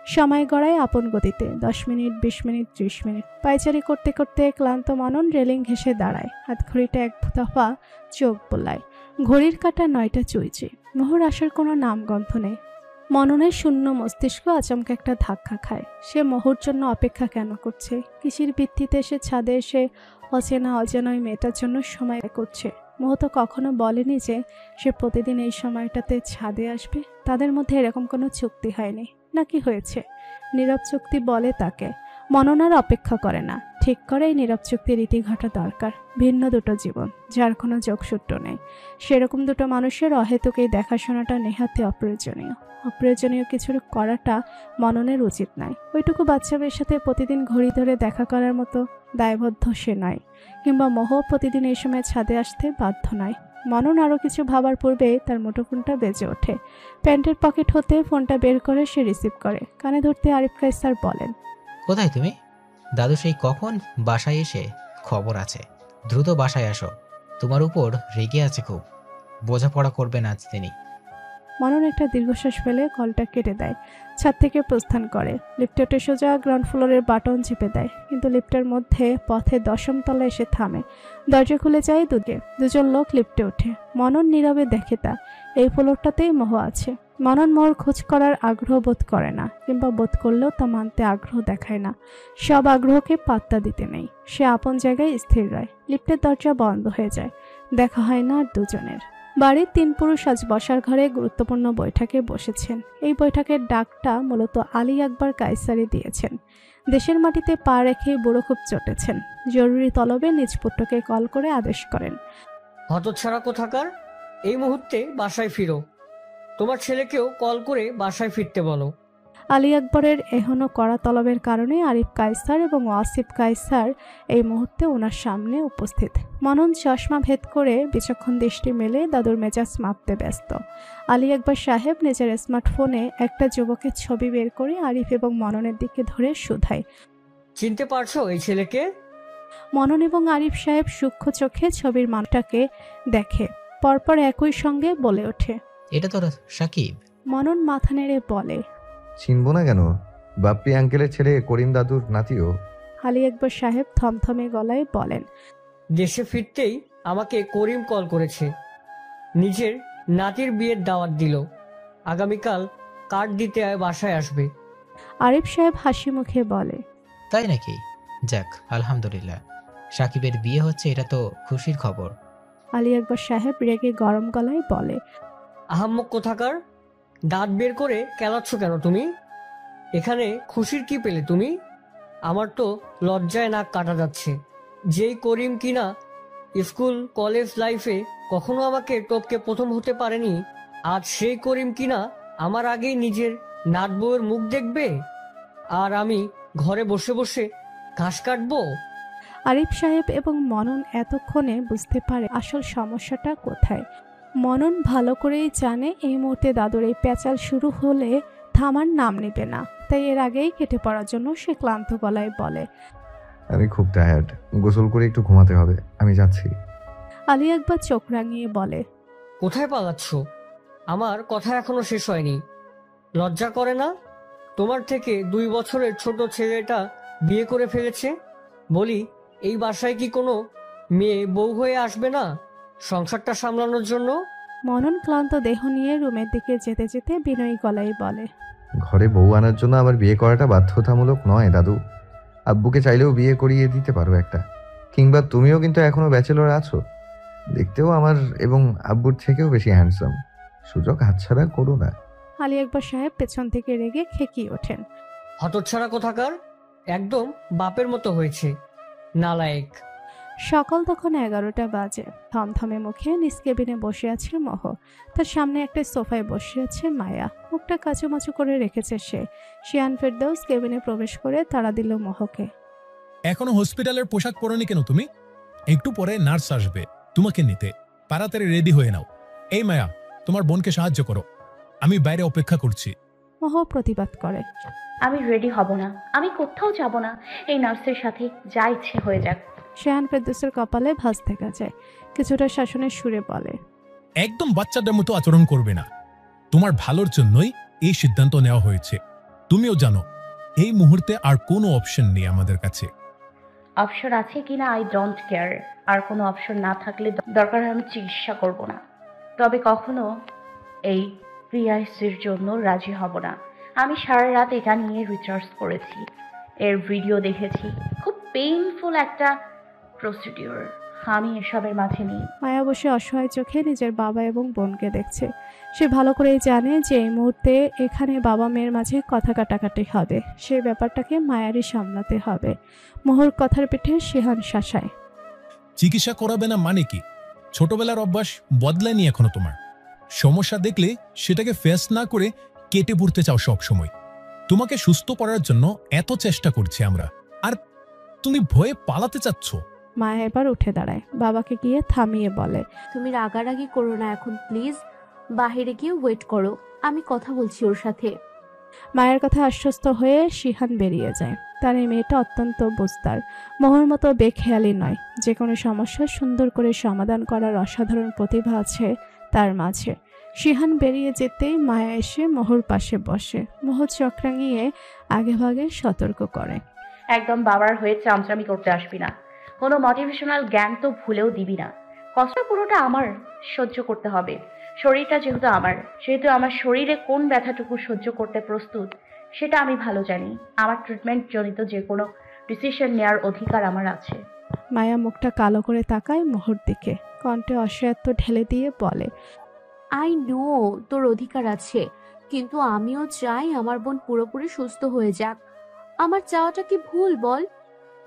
সময় গড়ায় আপন গতিতে। 10 মিনিট, 20 মিনিট, 30 মিনিট। পায়চারি করতে করতে ক্লান্ত মনন রেলিং ঘেঁষে দাঁড়ায়। হাত ঘড়িটা এক দফা চোখ বোলায়। ঘড়ির কাঁটা 9টা চুইছে। মোহর আসার কোনো নামগন্ধ নেই। মননের শূন্য মস্তিষ্ক আচমকা একটা ধাক্কা খায়। সে মোহর জন্য অপেক্ষা কেন করছে? কিসের ভিত্তিতে সে ছাদে এসে অচেনা অজানয় মেয়েটার জন্য সময় করছে? মোহ তো কখনো বলেনি যে সে প্রতিদিন এই সময়টাতে ছাদে আসবে। তাদের মধ্যে এরকম কোনো চুক্তি হয়নি, নাকি হয়েছে? নীরব চুক্তি বলে তাকে। মনন আর অপেক্ষা করে না, ঠিক করে এই নীরব চুক্তির রীতি ঘটা দরকার। ভিন্ন দুটো জীবন, যার কোনো যোগসূত্র নেই। সেরকম দুটো মানুষের অহেতুক এই দেখাশোনাটা নেহাতে অপ্রয়োজনীয়। অপ্রয়োজনীয় কিছু করাটা মননের উচিত নয়। ওইটুকু বাচ্চা মেয়ের সাথে প্রতিদিন ঘড়ি ধরে দেখা করার মতো দায়বদ্ধ সে নয়, কিংবা মোহ প্রতিদিন এই সময় ছাদে আসতে বাধ্য নয়। মনন আরও কিছু ভাবার পূর্বে তার মুঠোফোনটা বেজে ওঠে। প্যান্টের পকেট হতে ফোনটা বের করে সে রিসিভ করে। কানে ধরতে আরিফ কায়সার বলেন, কোথায় তুমি? দাদু সেই কখন বাসায় এসে খবর আছে, দ্রুত বাসায় আসো, তোমার উপর রেগে আছে খুব, বোঝাপড়া করবে না আজ তিনি। মনন একটা দীর্ঘশ্বাস ফেলে কলটা কেটে দেয়। ছাদ থেকে প্রস্থান করে। লিফটে সোজা গ্রাউন্ড ফ্লোরের বাটন চেপে দেয়, কিন্তু লিফটের মধ্যে পথে 10ম তলায় এসে থামে। দরজা খুলে যায় দুজন লোক লিফটে ওঠে। মনন নীরবে দেখে তা এই ফ্লোরটাতেই মোহ আছে। মনন মোহর খোঁজ করার আগ্রহ বোধ করে না, কিংবা বোধ করলেও তা মানতে আগ্রহ দেখায় না। সব আগ্রহকে পাত্তা দিতে নেই। সে আপন জায়গায় স্থির রয়। লিফটের দরজা বন্ধ হয়ে যায়। দেখা হয় না আর দুজনের। বাড়ির 3 পুরুষ আজ বসার ঘরে গুরুত্বপূর্ণ বৈঠকে বসেছেন। এই বৈঠকের ডাকটা মূলত আলী আকবর কায়সারি দিয়েছেন। দেশের মাটিতে পা রেখে বুড়ো খুব চটেছেন। জরুরি তলবে নিজ পুত্রকে কল করে আদেশ করেন, হতচ্ছাড়া কোথাকার, এই মুহূর্তে বাসায় ফিরো। তোমার ছেলেকেও কল করে বাসায় ফিরতে বলো। আলী আকবরের এখনো কড়া তলবের কারণে আরিফ কায়সার এবং ওয়াসিফ কায়সার এই মুহূর্তে ওনার সামনে উপস্থিত। মনন চশমা ভেদ করে বিচক্ষণ দৃষ্টি মেলে দাদুর মেজাজ মাপতে ব্যস্ত। আলী আকবর সাহেব নিজের স্মার্টফোনে একটা যুবকের ছবি বের করে আরিফ এবং মননের দিকে ধরে শুধায়, চিনতে পারছো এই ছেলেকে? মনন এবং আরিফ সাহেব সূক্ষ্ম চোখে ছবির মানটাকে দেখে। পরপর একই সঙ্গে বলে ওঠে, এটা তো সাকিব। মনন মাথা নেড়ে বলে, চিনবো না কেন? বাপ্পি আঙ্কেলের ছেলে করিম দাদুর নাতিও। আলী আকবর সাহেব থমথমে গলায় বলেন, দেশে ফিরতেই আমাকে করিম কল করেছে। নিজের নাতির বিয়ের দাওয়াত দিল। আগামীকাল কার্ড দিতে বাসায় আসবে। আরিফ সাহেব হাসি মুখে বলে, তাই নাকি? যাক, আলহামদুলিল্লাহ। সাকিবের বিয়ে হচ্ছে, এটা তো খুশির খবর। আলী আকবর সাহেব রেগে গরম গলায় বলে। আহাম্মক কোথাকার, দাঁত বের করে কেলাচ্ছ কেন তুমি? এখানে খুশির কি পেলে তুমি? আমার তো লজ্জায় নাক কাটা যাচ্ছে। যেই করিম কিনা স্কুল কলেজ লাইফে কখনো আমাকে টপকে প্রথম হতে পারেনি, আজ সেই করিম কিনা আমার আগেই নিজের নাট বউয়ের মুখ দেখবে, আর আমি ঘরে বসে বসে ঘাস কাটবো। আরিফ সাহেব এবং মনন এতক্ষণে বুঝতে পারে আসল সমস্যাটা কোথায়। মনন ভালো করেই জানে এই মুহূর্তে দাদুর এই প্যাচাল শুরু হলে থামার নাম নেবে না, তাই এর আগেই কেটে পড়ার জন্য সে ক্লান্ত গলায় বলে, আমি খুব টায়ার্ড, গোসল করে একটু ঘুমাতে হবে, আমি যাচ্ছি। আলী আকবর চোখ রাঙিয়ে বলে, কোথায় পালাচ্ছ? আমার কথা এখনো শেষ হয়নি। লজ্জা করে না? তোমার থেকে 2 বছরের ছোট ছেলেটা বিয়ে করে ফেলেছে। বলি, এই বাসায় কি কোনো মেয়ে বউ হয়ে আসবে না সংসারটা সামলানোর জন্য? মনন ক্লান্ত দেহ নিয়ে রুমের দিকে যেতে যেতে বিনয়ী গলায় বলে, ঘরে বউ আনার জন্য আমার বিয়ে করাটা বাধ্যতামূলক নয় দাদু। আব্বুকে চাইলেও বিয়ে করিয়ে দিতে পারো একটা, কিংবা তুমিও কিন্তু এখনো ব্যাচেলর আছো, দেখতেও আমার এবং আব্বুর থেকেও বেশি হ্যান্ডসাম। সুযোগ হাতছাড়া করো না। আলী আকবর সাহেব পেছন থেকে রেগে খেকিয়ে ওঠেন, হতচ্ছাড়া কোথাকার, একদম বাপের মতো হয়েছে, নালায়েক। সকাল তখন 11টা বাজে। থমথমে মুখে নিজ কেবিনে বসে আছে মোহ, তার সামনে একটা সোফায় বসে আছে মায়া, মুখটা কাচুমাচু করে রেখেছে সে। শিয়ান ফেরদৌস কেবিনে প্রবেশ করে তাড়া দিল মোহকে। এখনো হসপিটালের পোশাক পরনি কেন তুমি? একটু পরে নার্স আসবে তোমাকে নিতে, তাড়াতাড়ি রেডি হয়ে নাও। এই মায়া, তোমার বোনকে সাহায্য করো, আমি বাইরে অপেক্ষা করছি। মোহ প্রতিবাদ করে, আমি রেডি হব না, আমি কোথাও যাব না, এই নার্সের সাথে যা ইচ্ছে হয়ে যাক। শিয়ান ফেরদৌসের কপালে ভাঁজ দেখা যায়, কিছুটা শাসনের সুরে বলে, একদম বাচ্চাদের মতো আচরণ করবে না, তোমার ভালোর জন্যই এই সিদ্ধান্ত নেওয়া হয়েছে। তুমিও জানো এই মুহূর্তে আর কোনো অপশন নেই আমাদের কাছে। অপশন আছে কিনা আই ডোন্ট কেয়ার, আর কোনো অপশন না থাকলে দরকার হয় আমি চিকিৎসা করব না, তবে কখনো এই পিআইসির জন্য রাজি হব না। আমি সারা রাত এটা নিয়ে রিসার্চ করেছি, এর ভিডিও দেখেছি, খুব পেইনফুল একটা প্রসিডিওর, আমি এসবের মাঝে নেই। মায়া বসে অসহায় চোখে নিজের বাবা এবং বোনকে দেখছে। সে ভালো করেই জানে যে এই মুহূর্তে এখানে বাবা মেয়ের মাঝে কথা কাটাকাটি হবে, সেই ব্যাপারটাকে মায়ারই সামলাতে হবে। মোহর কথার পিঠে শিহান শাসায়, চিকিৎসা করাবে না মানে কি? ছোটবেলার অভ্যাস বদলায়নি এখনো তোমার। সমস্যা দেখলে সেটাকে ফেস না করে কেটে পড়তে চাও সব সময়। তোমাকে সুস্থ করার জন্য এত চেষ্টা করছি আমরা, আর তুমি ভয়ে পালাতে চাচ্ছ। মায়া এবার উঠে দাঁড়ায়, বাবাকে গিয়ে থামিয়ে বলে, তুমি রাগারাগি করো না এখন প্লিজ, বাহিরে গিয়ে ওয়েট করো, আমি কথা বলছি ওর সাথে। মায়ের কথা আশ্বস্ত হয়ে শিহান বেরিয়ে যায়। তার এই মেয়েটা অত্যন্ত বুঝতার, মোহর মতো বেখেয়ালি নয়। যে কোনো সমস্যা সুন্দর করে সমাধান করার অসাধারণ প্রতিভা আছে তার মাঝে। শিহান বেরিয়ে যেতেই মায়া এসে মোহর পাশে বসে। মোহ চোখ রাঙিয়ে আগেভাগে সতর্ক করে, একদম বাবার হয়ে চামচামি করতে আসবি না, কোনো মোটিভেশনাল জ্ঞান তো ভুলেও দিবি না। কষ্ট পুরোটা আমার সহ্য করতে হবে, শরীরটা যেহেতু আমার শরীরে কোন ব্যথাটুকু সহ্য করতে প্রস্তুত সেটা আমি ভালো জানি। আমার ট্রিটমেন্ট জনিত যে কোনো ডিসিশন নেওয়ার অধিকার আমার আছে। মায়া মুখটা কালো করে তাকায় মোহর দিকে, কণ্ঠে অসহায়ত্ব ঢেলে দিয়ে বলে, আই নো তোর অধিকার আছে, কিন্তু আমিও চাই আমার বোন পুরোপুরি সুস্থ হয়ে যাক। আমার চাওয়াটা কি ভুল বল?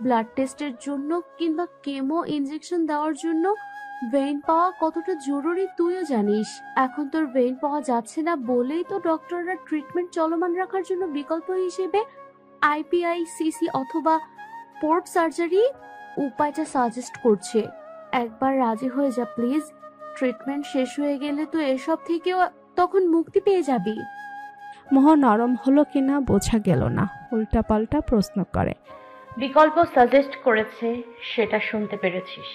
ব্লাড টেস্টের জন্য কিংবা কেমো ইনজেকশন দেওয়ার জন্য ভেইন পাওয়া কতটা জরুরি তুইও জানিস। এখন তোর ভেইন পাওয়া যাচ্ছে না বলেই তো ডক্টররা ট্রিটমেন্ট চলমান রাখার জন্য বিকল্প হিসেবে আইপিআইসিসি অথবা পোর্ট সার্জারি উপায়টা সাজেস্ট করছে। একবার রাজি হয়ে যা প্লিজ, ট্রিটমেন্ট শেষ হয়ে গেলে তো এসব থেকেও তখন মুক্তি পেয়ে যাবি। মোহ নরম হলো কিনা বোঝা গেল না, উল্টাপাল্টা প্রশ্ন করে, বিকল্প সাজেস্ট করেছে সেটা শুনতে পেরেছিস,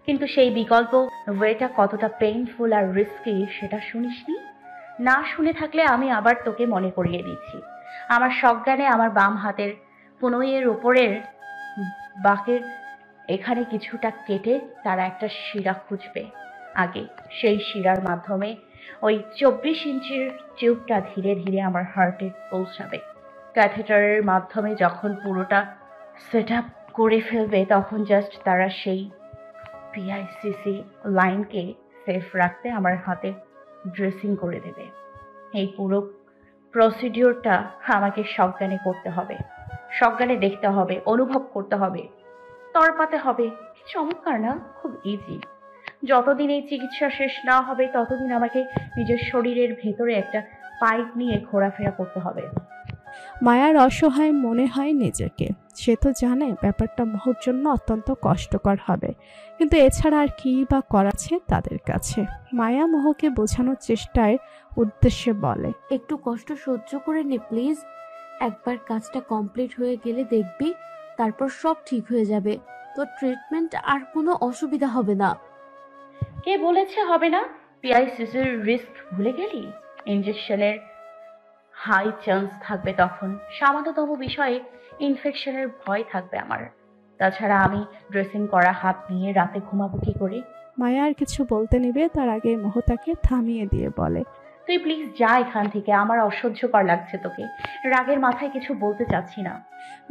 কিন্তু সেই বিকল্প ওয়েটা কতটা পেইনফুল আর রিস্কি সেটা শুনিসনি? না শুনে থাকলে আমি আবার তোকে মনে করিয়ে দিচ্ছি। আমার সজ্ঞানে আমার বাম হাতের কনুইয়ের ওপরের বাকের এখানে কিছুটা কেটে তারা একটা শিরা খুঁজবে আগে, সেই শিরার মাধ্যমে ওই 24 ইঞ্চির টিউবটা ধীরে ধীরে আমার হার্টে পৌঁছাবে। ক্যাথেটারের মাধ্যমে যখন পুরোটা সেট আপ করে ফেলবে, তখন জাস্ট তারা সেই পিআইসিসি লাইনকে সেফ রাখতে আমার হাতে ড্রেসিং করে দেবে। এই পুরো প্রসিডিওরটা আমাকে সজ্ঞানে করতে হবে, সজ্ঞানে দেখতে হবে, অনুভব করতে হবে, তরপাতে হবে। কি চমৎকার না? খুব ইজি। যতদিন এই চিকিৎসা শেষ না হবে ততদিন আমাকে নিজের শরীরের ভেতরে একটা পাইপ নিয়ে ঘোরাফেরা করতে হবে। মায়ার অসহায় মনে হয় নিজেকে। সে তো জানে ব্যাপারটা মোহর জন্য অত্যন্ত কষ্টকর হবে, কিন্তু এছাড়া আর কি বা করাছে তাদের কাছে। মায়া মোহকে বোঝানোর চেষ্টার উদ্দেশ্যে বলে, একটু কষ্ট সহ্য করে নে প্লিজ। একবার কাজটা কমপ্লিট হয়ে গেলে দেখবি তারপর সব ঠিক হয়ে যাবে। তোর ট্রিটমেন্ট আর কোনো অসুবিধা হবে না। কে বলেছে হবে না? পিআইসিসির রিস্ক ভুলে গেলি? ইনজেকশনের হাই চান্স থাকবে, তখন সামান্যতম বিষয়ে ইনফেকশনের ভয় থাকবে আমার। তাছাড়া আমি ড্রেসিং করা হাত নিয়ে রাতে ঘুমাবো কি করে? মায়া আর কিছু বলতে নিবে তার আগে মোহ তাকে থামিয়ে দিয়ে বলে, তুই প্লিজ যা এখান থেকে, আমার অসহ্যকর লাগছে তোকে। রাগের মাথায় কিছু বলতে চাচ্ছি না।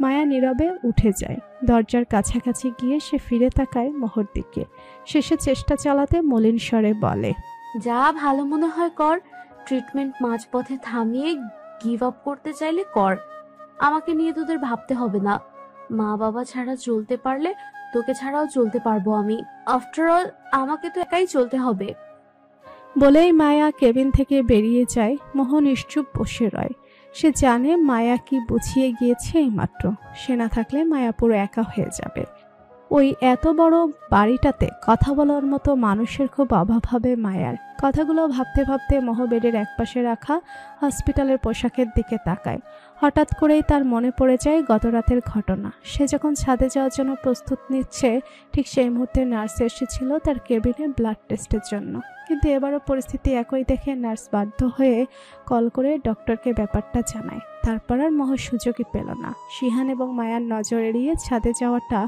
মায়া নীরবে উঠে যায়। দরজার কাছাকাছি গিয়ে সে ফিরে তাকায় মোহর দিকে। শেষে চেষ্টা চালাতে মলিন স্বরে বলে, যা ভালো মনে হয় কর। ট্রিটমেন্ট মাঝপথে থামিয়ে গিভ আপ করতে চাইলে কর। আমাকে নিয়ে তোদের ভাবতে হবে না। মা বাবা ছাড়া চলতে পারলে তোকে ছাড়াও চলতে পারবো আমি। আফটার অল আমাকে তো একাই চলতে হবে। বলেই মায়া কেবিন থেকে বেরিয়ে যায়। মোহ নিশ্চুপ বসে রয়। সে জানে মায়া কি বুঝিয়ে গিয়েছে এইমাত্র। সে না থাকলে মায়া পুরো একা হয়ে যাবে। ওই এত বড় বাড়িটাতে কথা বলার মতো মানুষের খুব অভাব হবে মায়ার। কথাগুলো ভাবতে ভাবতে মোহ বেডের একপাশে রাখা হসপিটালের পোশাকের দিকে তাকায়। হঠাৎ করেই তার মনে পড়ে যায় গত রাতের ঘটনা। সে যখন ছাদে যাওয়ার জন্য প্রস্তুত নিচ্ছে, ঠিক সেই মুহূর্তে নার্স এসেছিল তার কেবিনে ব্লাড টেস্টের জন্য। কিন্তু এবারও পরিস্থিতি একই দেখে নার্স বাধ্য হয়ে কল করে ডক্টরকে ব্যাপারটা জানায়। তারপর আর মোহ সুযোগই পেল না। শিহান এবং মায়ার নজর এড়িয়ে ছাদে যাওয়াটা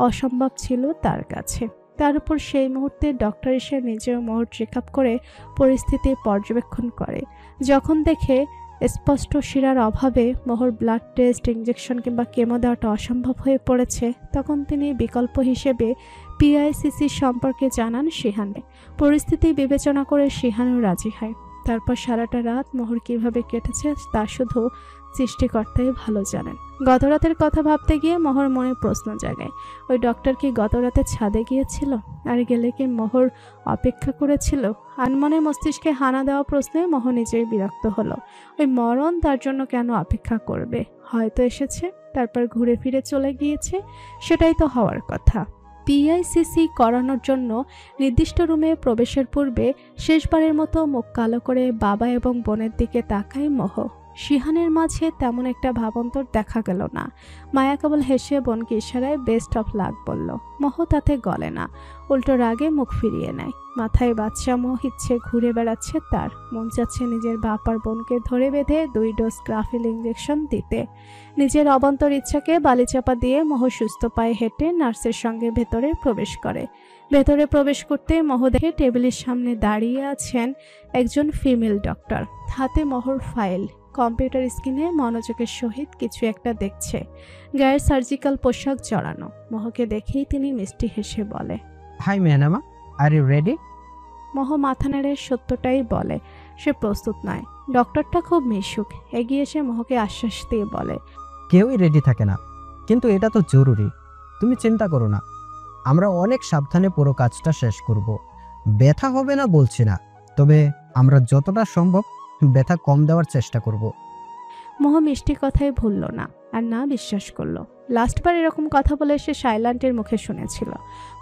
অসম্ভব ছিল তার কাছে। তার উপর সেই মুহূর্তে ডক্টর এসে নিজেও মোহর চেক আপ করে পরিস্থিতি পর্যবেক্ষণ করে। যখন দেখে স্পষ্ট শিরার অভাবে মোহর ব্লাড টেস্ট, ইঞ্জেকশন কিংবা কেমো দেওয়াটা অসম্ভব হয়ে পড়েছে, তখন তিনি বিকল্প হিসেবে পিআইসিসি সম্পর্কে জানান শিহানে। পরিস্থিতি বিবেচনা করে শিহানও রাজি হয়। তারপর সারাটা রাত মোহর কিভাবে কেটেছে তা শুধু সৃষ্টিকর্তাই ভালো জানেন। গত রাতের কথা ভাবতে গিয়ে মোহর মনে প্রশ্ন জাগায়, ওই ডক্টর কি গত রাতে ছাদে গিয়েছিল? আর গেলে কি মোহর অপেক্ষা করেছিল? আনমনে মস্তিষ্কে হানা দেওয়া প্রশ্নে মোহ নিজেই বিরক্ত হলো। ওই মরণ তার জন্য কেন অপেক্ষা করবে? হয়তো এসেছে, তারপর ঘুরে ফিরে চলে গিয়েছে, সেটাই তো হওয়ার কথা। পিআইসিসি করানোর জন্য নির্দিষ্ট রুমে প্রবেশের পূর্বে শেষবারের মতো মুখ কালো করে বাবা এবং বোনের দিকে তাকায় মোহ। শিহানের মাঝে তেমন একটা ভাবান্তর দেখা গেল না। মায়া কেবল হেসে বোনকে ইশারায় বেস্ট অফ লাক বলল। মোহ তাতে গলে না, উল্টো রাগে মুখ ফিরিয়ে নেয়। মাথায় বাচ্চা মোহ ইচ্ছে ঘুরে বেড়াচ্ছে তার। মন চাচ্ছে নিজের বাপ আর বোনকে ধরে বেঁধে 2 ডোজ গ্রাফিল ইঞ্জেকশন দিতে। নিজের অবান্তর ইচ্ছাকে বালিচাপা দিয়ে মোহ সুস্থ পায়ে হেঁটে নার্সের সঙ্গে ভেতরে প্রবেশ করে। ভেতরে প্রবেশ করতে মোহ দেখে টেবিলের সামনে দাঁড়িয়ে আছেন একজন ফিমেল ডক্টর। হাতে মোহর ফাইল, কম্পিউটার স্ক্রিনে মনোযোগের সহিত কিছু একটা দেখছে। গায়ের সার্জিক্যাল পোশাক জড়ানো। মোহকে দেখেই তিনি মিষ্টি হেসে বলে, হাই ম্যানামা, আর ইউ রেডি? মোহ মাথা নেড়ে সত্যটাই বলে সে প্রস্তুত নয়। ডক্টরটা খুব মিশুক, এগিয়ে এসে মোহকে আশ্বাস দিয়ে বলে, কেউই রেডি থাকে না, কিন্তু এটা তো জরুরি। তুমি চিন্তা করো না, আমরা অনেক সাবধানে পুরো কাজটা শেষ করব। ব্যথা হবে না বলছি না, তবে আমরা যতটা সম্ভব ব্যথা কম দেওয়ার চেষ্টা করব। মোহ মিষ্টি কথাই ভুলল না আর না বিশ্বাস করলো। লাস্টবার এরকম কথা বলে সে শাইলান্টের মুখে শুনেছিল।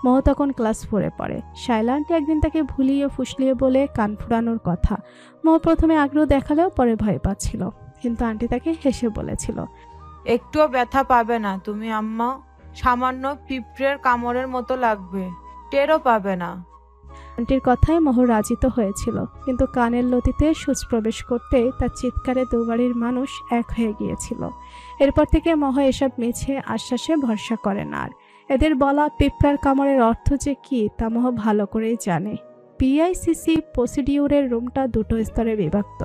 মোহ তখন ক্লাস 4-এ পড়ে। শাইলান্ট একদিন তাকে ভুলিয়ে ফুসলিয়ে বলে কান ফুরানোর কথা। মোহ প্রথমে আগ্রহ দেখালেও পরে ভয় পাচ্ছিল, কিন্তু আন্টি তাকে হেসে বলেছিল, একটুও ব্যথা পাবে না তুমি আম্মা। সামান্য পিঁপড়ের কামড়ের মতো লাগবে, টেরও পাবে না। আন্টির কথায় মোহ রাজি তো হয়েছিল, কিন্তু কানের লতিতে সূচ প্রবেশ করতেই তার চিৎকারে দুবাড়ির মানুষ এক হয়ে গিয়েছিল। এরপর থেকে মোহ এসব মিছে আশ্বাসে ভরসা করে না আর। এদের বলা পিঁপড়ার কামড়ের অর্থ যে কি তা মোহ ভালো করেই জানে। পিআইসিসি প্রসিডিউরের রুমটা 2 স্তরে বিভক্ত।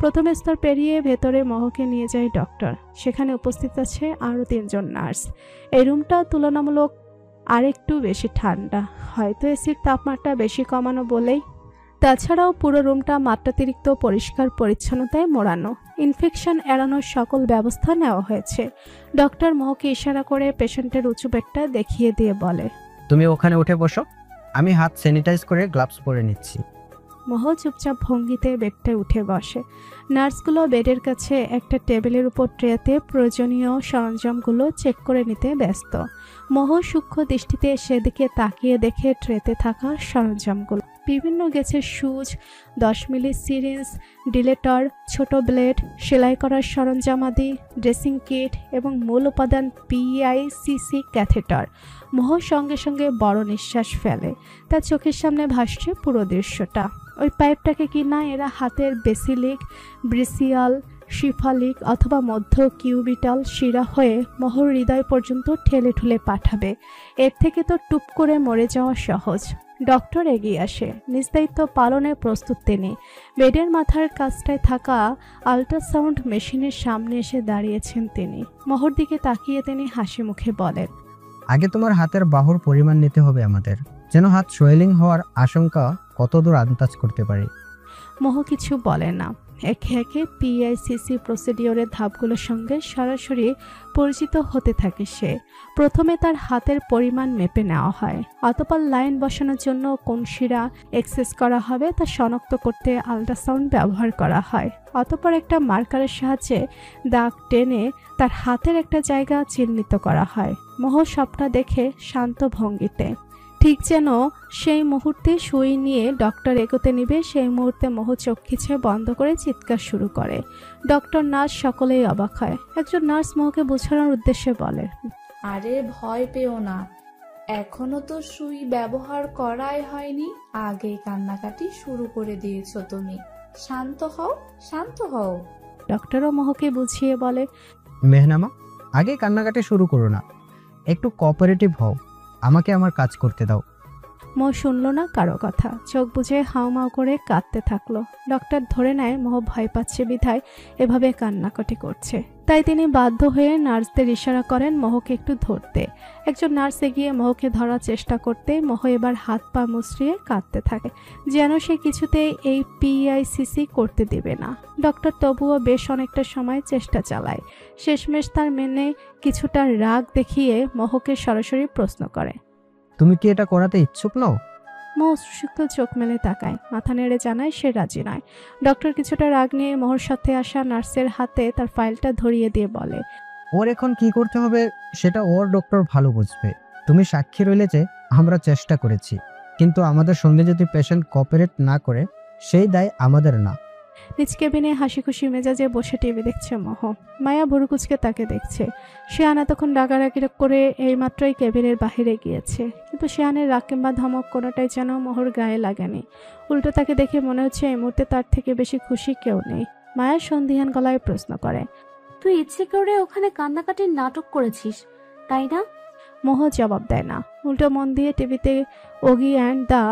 প্রথম স্তর পেরিয়ে ভেতরে মহকে নিয়ে যায় ডক্টর। সেখানে উপস্থিত আছে আরও 3 জন নার্স। এই রুমটা তুলনামূলক আরেকটু বেশি ঠান্ডা, হয়তো এসির তাপমাত্রা বেশি কমানো বলেই। তাছাড়াও পুরো রুমটা মাত্রাতিরিক্ত পরিষ্কার পরিচ্ছন্নতায় মোড়ানো। ইনফেকশন এড়ানোর সকল ব্যবস্থা নেওয়া হয়েছে। ডক্টর মহকে ইশারা করে পেশেন্টের উঁচু বেডটা দেখিয়ে দিয়ে বলে, তুমি ওখানে উঠে বসো, আমি হাত স্যানিটাইজ করে গ্লাভস পরে নিচ্ছি। মহ চুপচাপ ভঙ্গিতে বেডটায় উঠে বসে। নার্সগুলো বেডের কাছে একটা টেবিলের উপর ট্রেতে প্রয়োজনীয় সরঞ্জামগুলো চেক করে নিতে ব্যস্ত। মহ সূক্ষ্ম দৃষ্টিতে সেদিকে তাকিয়ে দেখে ট্রেতে থাকা সরঞ্জামগুলো বিভিন্ন গেছের সুচ, 10 মিলি সিরিঞ্জ, ডিলেটর, ছোট ব্লেড, সেলাই করার সরঞ্জাম আদি, ড্রেসিং কিট এবং মূল উপাদান PICC ক্যাথেটার। মহ সঙ্গে সঙ্গে বড় নিঃশ্বাস ফেলে। তার চোখের সামনে ভাসছে পুরো দৃশ্যটা। ওই পাইপটাকে কিনা এরা হাতের বেসিলিক, ব্রিসিয়াল, শিফালিক অথবা মধ্য কিউবিটাল শিরা হয়ে মহর হৃদয় পর্যন্ত ঠেলে ঠুলে পাঠাবে। এর থেকে তো টুপ করে মরে যাওয়া সহজ। ডক্টর এগিয়ে আসে। নিজ দায়িত্ব পালনে প্রস্তুত তিনি। বেডের মাথার কাছটায় থাকা আল্ট্রাসাউন্ড মেশিনের সামনে এসে দাঁড়িয়েছেন তিনি। মহর দিকে তাকিয়ে তিনি হাসি মুখে বলেন, আগে তোমার হাতের বাহুর পরিমাণ নিতে হবে আমাদের, যেন হাত সোয়েলিং হওয়ার আশঙ্কা কতদূর আন্দাজ করতে পারি। মহ কিছু বলে না। একে একে PICC প্রসিডিওরের ধাপগুলোর সঙ্গে সরাসরি পরিচিত হতে থাকে সে। প্রথমে তার হাতের পরিমাণ মেপে নেওয়া হয়, অতঃপর লাইন বসানোর জন্য কোন শিরা এক্সেস করা হবে তা শনাক্ত করতে আল্ট্রাসাউন্ড ব্যবহার করা হয়। অতঃপর একটা মার্কারের সাহায্যে দাগ টেনে তার হাতের একটা জায়গা চিহ্নিত করা হয়। মহ সবটা দেখে শান্ত ভঙ্গিতে, ঠিক যেন সেই মুহূর্তে সুই নিয়ে ডক্টর এগোতে নিবে, সেই মুহূর্তে মহ চোখ খিচে বন্ধ করে চিৎকার শুরু করে। ডক্টর, নার্স সকলেই অবাক হয়। একজন নার্স মহকে বোঝানোর উদ্দেশ্যে বলে, আরে ভয় পেও না, এখনো তো সুই ব্যবহার করাই হয়নি, আগেই কান্নাকাটি শুরু করে দিয়েছো তুমি। শান্ত হও, শান্ত হও। ডক্টরও মহকে বুঝিয়ে বলে, মেহনামা, আগে কান্নাকাটি শুরু করো না, একটু কোঅপারেটিভ হও, আমাকে আমার কাজ করতে দাও। মহ শুনল না কারো কথা, চোখ বুজে হাউমাউ করে কাঁদতে থাকলো। ডক্টর ধরে নেয় মহ ভয় পাচ্ছে বিধায় এভাবে কান্নাকাটি করছে। তাই তিনি বাধ্য হয়ে নার্সদের ইশারা করেন মহকে একটু ধরতে। একজন নার্স এগিয়ে মহকে ধরার চেষ্টা করতে মহ এবার হাত পা মুচড়িয়ে কাঁদতে থাকে, যেন সে কিছুতেই এই PICC করতে দিবে না। ডক্টর তবুও বেশ অনেকটা সময় চেষ্টা চালায়। শেষমেশ তার মেনে কিছুটা রাগ দেখিয়ে মহকে সরাসরি প্রশ্ন করে, তুমি কি এটা করাতে ইচ্ছুক নও? মহ অশ্রুসিক্ত চোখ মেলে তাকায়, মাথা নেড়ে জানায় সে রাজি নয়। ডক্টর কিছুটা রাগ নিয়ে মহর সাথে আসা নার্সের হাতে তার ফাইলটা ধরিয়ে দিয়ে বলে, ওর এখন কি করতে হবে সেটা ওর ডক্টর ভালো বুঝবে। তুমি সাক্ষী রইলে যে আমরা চেষ্টা করেছি, কিন্তু আমাদের সঙ্গে যদি পেশেন্ট কোঅপারেট না করে সেই দায় আমাদের না। নিজ কেবিনে হাসি খুশি মেজাজে বসে টিভি দেখছে মহ। মায়া ভুরুকুচকে তাকে দেখছে। শিয়ান এতক্ষণ রাগারাগি করে এইমাত্রই কেবিনের বাহিরে গিয়েছে, কিন্তু শিয়ানের রাগ কিংবা ধমক কোনোটাই যেন মহর গায়ে লাগেনি। উল্টো তাকে দেখে মনে হচ্ছে এই মুহূর্তে তার থেকে বেশি খুশি কেউ নেই। মায়া সন্দিহান গলায় প্রশ্ন করে, তুই ইচ্ছে করে ওখানে কান্নাকাটির নাটক করেছিস, তাই না? মহ জবাব দেয় না, উল্টো মন দিয়ে টিভিতে ওগি অ্যান্ড দ্য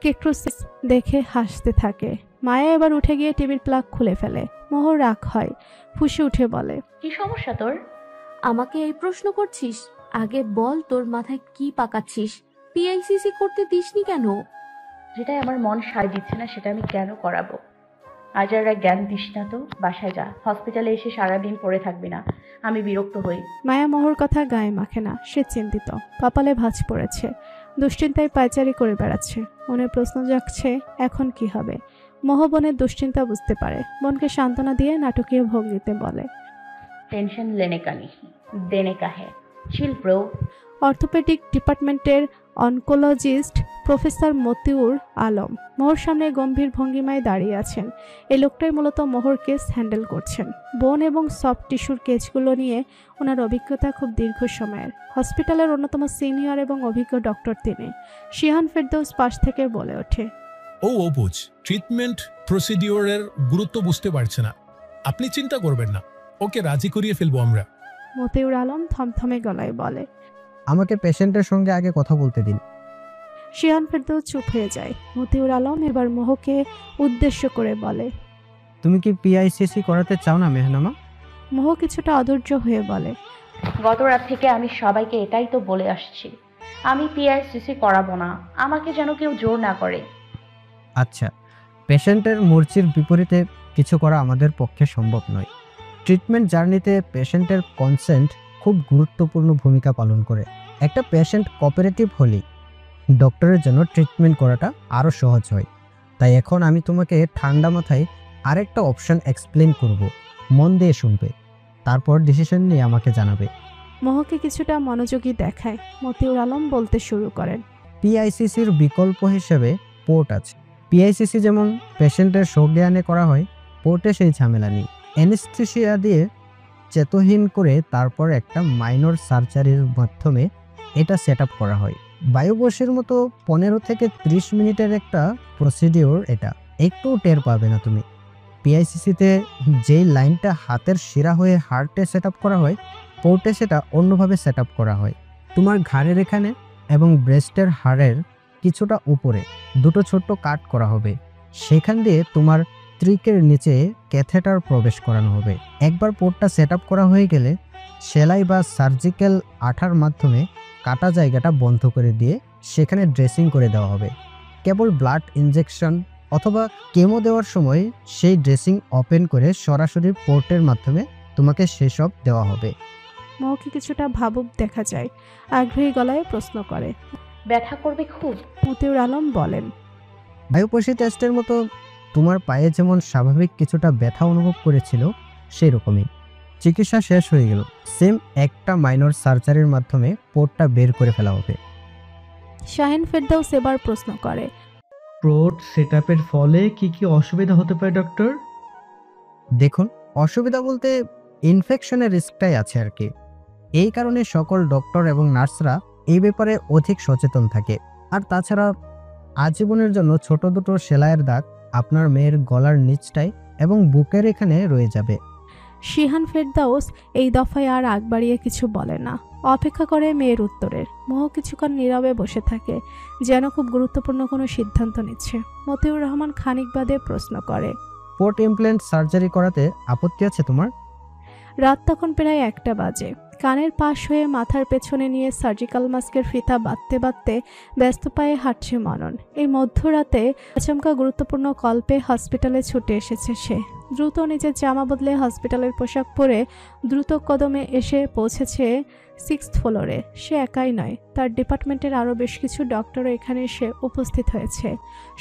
কেক্রোসিস দেখে হাসতে থাকে। মায়া এবার উঠে গিয়ে টিভির প্লাগ খুলে ফেলে। মোহর রাগ হয়, ফুঁসে উঠে বলে, কি সমস্যা তোর? আমাকে এই প্রশ্ন করছিস? আগে বল তোর মাথায় কি পাকাচ্ছিস? PICC করতে দিসনি কেন? যেটাই আমার মন সায় দিচ্ছে না সেটা আমি কেন করাবো? আজ আর জ্ঞান দিস না তো, বাসায় যা। হসপিটালে এসে সারাদিন পড়ে থাকবি না, আমি বিরক্ত হই। মায়া মোহর কথা গায়ে মাখে না, সে চিন্তিত, কপালে ভাঁজ পড়েছে, দুশ্চিন্তায় পায়চারি করে বেড়াচ্ছে। মনে প্রশ্ন জাগছে এখন কি হবে। মোহ বোনের দুশ্চিন্তা বুঝতে পারে, বোনকে সান্ত্বনা দিয়ে নাটকীয় ভঙ্গিতে বলে, টেনশন লেনে কা নেহি, দেনে কা হ্যায়, চিল ব্রো। অর্থোপেডিক ডিপার্টমেন্টের অনকোলজিস্ট প্রফেসর মতিউর আলম মোহর সামনে গম্ভীর ভঙ্গিমায় দাঁড়িয়ে আছেন। এই লোকটাই মূলত মোহর কেস হ্যান্ডেল করছেন। বোন এবং সফট টিস্যুর কেসগুলো নিয়ে ওনার অভিজ্ঞতা খুব দীর্ঘ সময়ের। হসপিটালের অন্যতম সিনিয়র এবং অভিজ্ঞ ডক্টর তিনি। শিহান ফেরদৌস পাশ থেকে বলে ওঠে, ও বুঝ ট্রিটমেন্ট প্রসিডিওরের গুরুত্ব বুঝতে পারছে না। আপনি চিন্তা করবেন না, ওকে রাজি করিয়ে ফেলবো আমরা। মতিউর আলম থমথমে গলায় বলে, আমাকে পেশেন্টের সঙ্গে আগে কথা বলতে দিন। শিহান ফেরদৌস চুপ হয়ে যায়। মতিউর আলম এবার মোহকে উদ্দেশ্য করে বলে, তুমি কি পিআইসিসি করাতে চাও না মেহনামা? মোহ কিছুটা অধৈর্য হয়ে বলে, গত রাত থেকে আমি সবাইকে এটাই তো বলে আসছি, আমি পিআইসিসি করাবো না, আমাকে যেন কেউ জোর না করে। আচ্ছা, পেশেন্টের মর্জির বিপরীতে কিছু করা আমাদের পক্ষে সম্ভব নয়। ট্রিটমেন্ট জার্নিতে পেশেন্টের কনসেন্ট খুব গুরুত্বপূর্ণ ভূমিকা পালন করে। একটা পেশেন্ট কোঅপারেটিভ হলেই ডক্টরের জন্য ট্রিটমেন্ট করাটা আরও সহজ হয়। তাই এখন আমি তোমাকে ঠান্ডা মাথায় আরেকটা অপশন এক্সপ্লেন করব, মন দিয়ে শুনবে, তারপর ডিসিশন নিয়ে আমাকে জানাবে। মোহকে কিছুটা মনোযোগী দেখায়। মতিউর আলম বলতে শুরু করেন, পিআইসিসির বিকল্প হিসেবে পোর্ট আছে। পিআইসিসি যেমন পেশেন্টের সজ্ঞানে করা হয়, পোর্টে সেই ঝামেলা নেই। অ্যানেস্থেসিয়া দিয়ে চেতহীন করে তারপর একটা মাইনর সার্জারির মাধ্যমে এটা সেট আপ করা হয়। বায়ুবশের মতো 15 থেকে 30 মিনিটের একটা প্রসিডিওর, এটা একটু টের পাবে না তুমি। পিআইসিসিতে যেই লাইনটা হাতের শিরা হয়ে হার্টে সেট আপ করা হয়, পোর্টে সেটা অন্যভাবে সেট আপ করা হয়। তোমার ঘাড়ের এখানে এবং ব্রেস্টের হাড়ের কিছুটা উপরে দুটো ছোট্ট কাট করা হবে। সেখান দিয়ে তোমার ত্রিকের নিচে ক্যাথেটার প্রবেশ করানো হবে। একবার পোর্টটা সেট আপ করা হয়ে গেলে সেলাই বা সার্জিক্যাল আঠার মাধ্যমে কাটা জায়গাটা বন্ধ করে দিয়ে সেখানে ড্রেসিং করে দেওয়া হবে। কেবল ব্লাড ইনজেকশন অথবা কেমো দেওয়ার সময় সেই ড্রেসিং ওপেন করে সরাসরি পোর্টের মাধ্যমে তোমাকে সেসব দেওয়া হবে। মোহকে কিছুটা ভাবুক দেখা যায়। আগ্রহী গলায় প্রশ্ন করে, ব্যথা করবে খুব? মতিউর আলম বলেন, বায়ুপসি টেস্টের মতো তোমার পায়ে যেমন স্বাভাবিক কিছুটা ব্যথা অনুভব করেছিল, সেই রকমই। চিকিৎসা শেষ হয়ে গেল, সেম একটা মাইনর সার্জারির মাধ্যমে পোর্টটা বের করে ফেলা হবে। শাহিন ফেরদাউস এবার প্রশ্ন করে, পোর্ট সেটআপের ফলে কি কি অসুবিধা হতে পারে ডক্টর? দেখুন, অসুবিধা বলতে ইনফেকশনের রিস্কটাই আছে আর কি। এই কারণে সকল ডক্টর এবং নার্সরা এই ব্যাপারে অধিক সচেতন থাকে। আর তাছাড়া আজীবনের জন্য ছোট দুটো সেলাইয়ের দাগ আপনার মেয়ের গলার নিচটায় এবং বুকের এখানে রয়ে যাবে। শিহান ফেরদাউস এই দফায় আর আগ বাড়িয়ে কিছু বলে না, অপেক্ষা করে মেয়ের উত্তরের। মোহ কিছুক্ষণ নীরবে বসে থাকে, যেন খুব গুরুত্বপূর্ণ কোনো সিদ্ধান্ত নিচ্ছে। মতিউর রহমান খানিক বাদে প্রশ্ন করে, পোর্ট ইমপ্ল্যান্ট সার্জারি করাতে আপত্তি আছে তোমার? রাত তখন প্রায় 1টা বাজে। কানের পাশ হয়ে মাথার পেছনে নিয়ে সার্জিক্যাল মাস্কের ফিতা বাঁধতে বাঁধতে ব্যস্ত পায়ে হাঁটছে মনন। এই মধ্যরাতে আচমকা গুরুত্বপূর্ণ কল পেয়ে হসপিটালে ছুটে এসেছে সে। দ্রুত নিজের জামা বদলে হসপিটালের পোশাক পরে দ্রুত কদমে এসে পৌঁছেছে 6th ফ্লোরে। সে একাই নয়, তার ডিপার্টমেন্টের আরও বেশ কিছু ডক্টরও এখানে এসে উপস্থিত হয়েছে।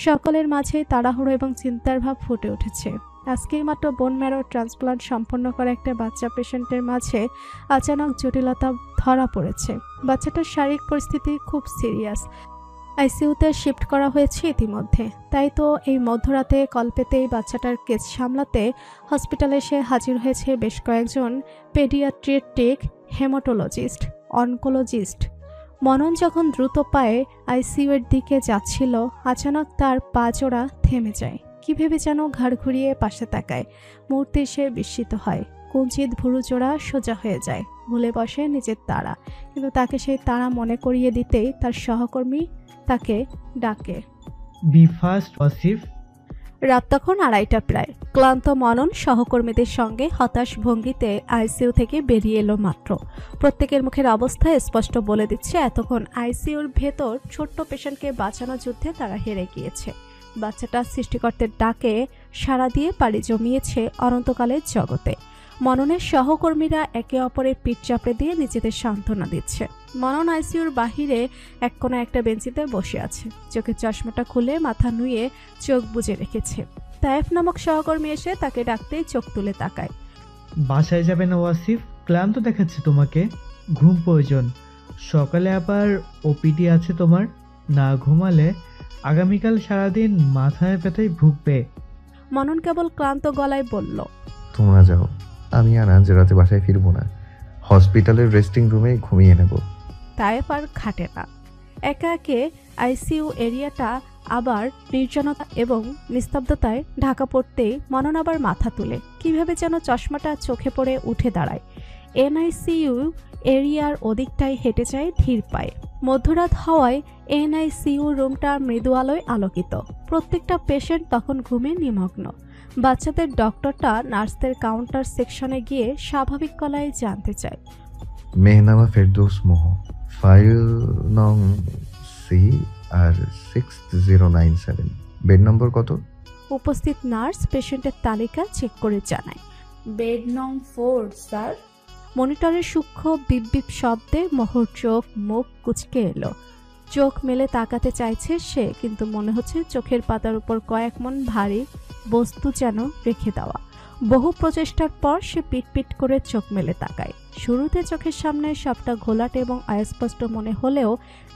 সকলের মাঝে তাড়াহুড়ো এবং চিন্তার ভাব ফুটে উঠেছে। আজকেই মাত্র বোন ম্যারো ট্রান্সপ্লান্ট সম্পন্ন করা একটা বাচ্চা পেশেন্টের মাঝে আচানক জটিলতা ধরা পড়েছে। বাচ্চাটার শারীরিক পরিস্থিতি খুব সিরিয়াস, আইসিইউতে শিফট করা হয়েছে ইতিমধ্যে। তাই তো এই মধ্যরাতে কল পেতেই বাচ্চাটার কেস সামলাতে হসপিটালে এসে হাজির হয়েছে বেশ কয়েকজন পেডিয়াট্রিক, হেমাটোলজিস্ট, অনকোলজিস্ট। মনন যখন দ্রুত পায়ে আইসিইউয়ের দিকে যাচ্ছিল, আচানক তার পা জোড়া থেমে যায়। কি ভেবে যেন ঘাড় ঘুরিয়ে পাশে তাকায়। মুহূর্তে সে বিস্মিত হয়। কুঞ্চিত ভুরু জোড়া সোজা হয়ে যায়। ভুলে বসে নিজের তাড়া, কিন্তু তাকে সেই তাড়া মনে করিয়ে দিতেই তার সহকর্মী তাকে ডাকে, বি ফাস্ট ওয়াসিফ। রাত তখন 2:30 প্রায়। ক্লান্ত মনন সহকর্মীদের সঙ্গে হতাশ ভঙ্গিতে আইসিইউ থেকে বেরিয়ে এলো মাত্র। প্রত্যেকের মুখের অবস্থা স্পষ্ট বলে দিচ্ছে এতক্ষণ আইসিইউর ভেতর ছোট্ট পেশেন্টকে বাঁচানোর যুদ্ধে তারা হেরে গিয়েছে। বাচ্চাটা সৃষ্টিকর্তার ডাকে সাড়া দিয়ে পাড়ি জমিয়েছে অনন্তকালের জগতে। মননের সহকর্মীরা একে অপরের পিঠ চাপড়ে দিয়ে নিজেদের সান্ত্বনা দিচ্ছে। মনন আইসিইউর বাহিরে এক কোণে একটা বেঞ্চিতে বসে আছে। চোখের চশমাটা খুলে মাথা নুয়ে চোখ বুজে রেখেছে। তায়েফ নামক সহকর্মী এসে তাকে ডাকতেই চোখ তুলে তাকায়। বাসায় যাবে না ওয়াসিফ? ক্লান্ত দেখাচ্ছে তোমাকে, ঘুম প্রয়োজন। সকালে আবার ওপিডি আছে তোমার, না ঘুমালে আগামীকাল সারাদিন মাথায় ব্যথায় ভুগবে। মনন কেবল ক্লান্ত গলায় বলল, তোমরা যাও, আমি আর আজ রাতে বাসায় ফিরবো না, হসপিটালের রেস্টিং রুমে ঘুমিয়ে নেব। তায়েফ আর খাটে না। একা একে আইসিইউ এরিয়াটা আবার নির্জনতা এবং নিস্তব্ধতায় ঢাকা পড়তেই মনন আবার মাথা তুলে কিভাবে যেন চশমাটা চোখে পড়ে উঠে দাঁড়ায়। এনআইসিইউ এরিয়ার ওদিকটায় হেঁটে যায় ধীর পায়ে। মধ্যরাত হওয়ায় এনআইসিইউ রুমটা মৃদু আলোয় আলোকিত। প্রত্যেকটা পেশেন্ট তখন ঘুমে নিমগ্ন। বাচ্চাদের ডক্টরটা নার্সদের কাউন্টার সেকশনে গিয়ে স্বাভাবিক গলায় জানতে চায়, মেহনামা ফেরদৌস মোহ, ফাইল নং সি আর 6097, বেড নম্বর কত? উপস্থিত নার্স পেশেন্টের তালিকা চেক করে জানায়, বেড নং 4 স্যার। মনিটরের সূক্ষ্ম বিপ বিপ শব্দে মোহর চোখ মুখ কুচকে এলো। চোখ মেলে তাকাতে চাইছে সে, কিন্তু মনে হচ্ছে চোখের পাতার উপর কয়েক মন ভারী বস্তু যেন রেখে দেওয়া। বহু প্রচেষ্টার পর সে পিটপিট করে চোখ মেলে তাকায়। শুরুতে চোখের সামনে সবটা ঘোলাটে এবং অস্পষ্ট মনে হলেও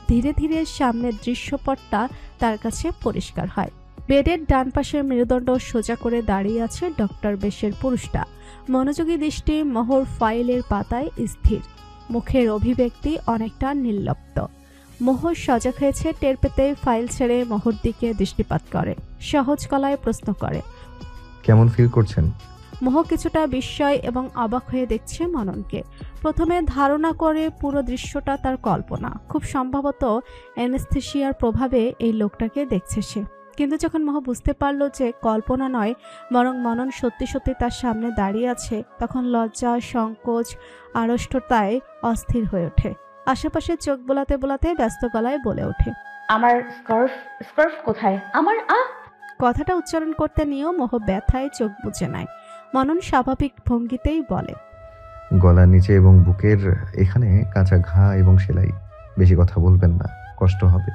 ধীরে ধীরে সামনের দৃশ্যপটটা তার কাছে পরিষ্কার হয়। বেডের ডান পাশের মেরুদণ্ড সোজা করে দাঁড়িয়ে আছে ডক্টর বেশের পুরুষটা। মনোযোগী দৃষ্টি মোহর ফাইলের পাতায় স্থির, মুখের অভিব্যক্তি অনেকটা নির্লিপ্ত। মোহর সজাগ হয়েছে টের পেতে ফাইল ছেড়ে মোহর দিকে দৃষ্টিপাত করে, সহজ গলায় প্রশ্ন করে, কেমন ফিল করছেন? মোহ কিছুটা বিস্ময় এবং অবাক হয়ে দেখছে মননকে। প্রথমে ধারণা করে পুরো দৃশ্যটা তার কল্পনা, খুব সম্ভবত অ্যানেস্থেসিয়ার প্রভাবে এই লোকটাকে দেখছে সে। কিন্তু যখন মোহ বুঝতে পারল যে কল্পনা নয় বরং মনন সত্যি সত্যি তার সামনে দাঁড়িয়ে আছে, তখন লজ্জা, সংকোচ, আড়ষ্টতায় অস্থির হয়ে ওঠে। আশেপাশে চোখ বোলাতে বোলাতে ব্যস্ত গলায় বলে ওঠে, আমার স্কার্ফ কোথায়? আমার কথাটা উচ্চারণ করতে নিয়েও মোহ ব্যথায় চোখ বুজে নেয়। মনন স্বাভাবিক ভঙ্গিতেই বলে, গলার নিচে এবং বুকের এখানে কাঁচা ঘা এবং সেলাই। বেশি কথা বলবেন না, কষ্ট হবে।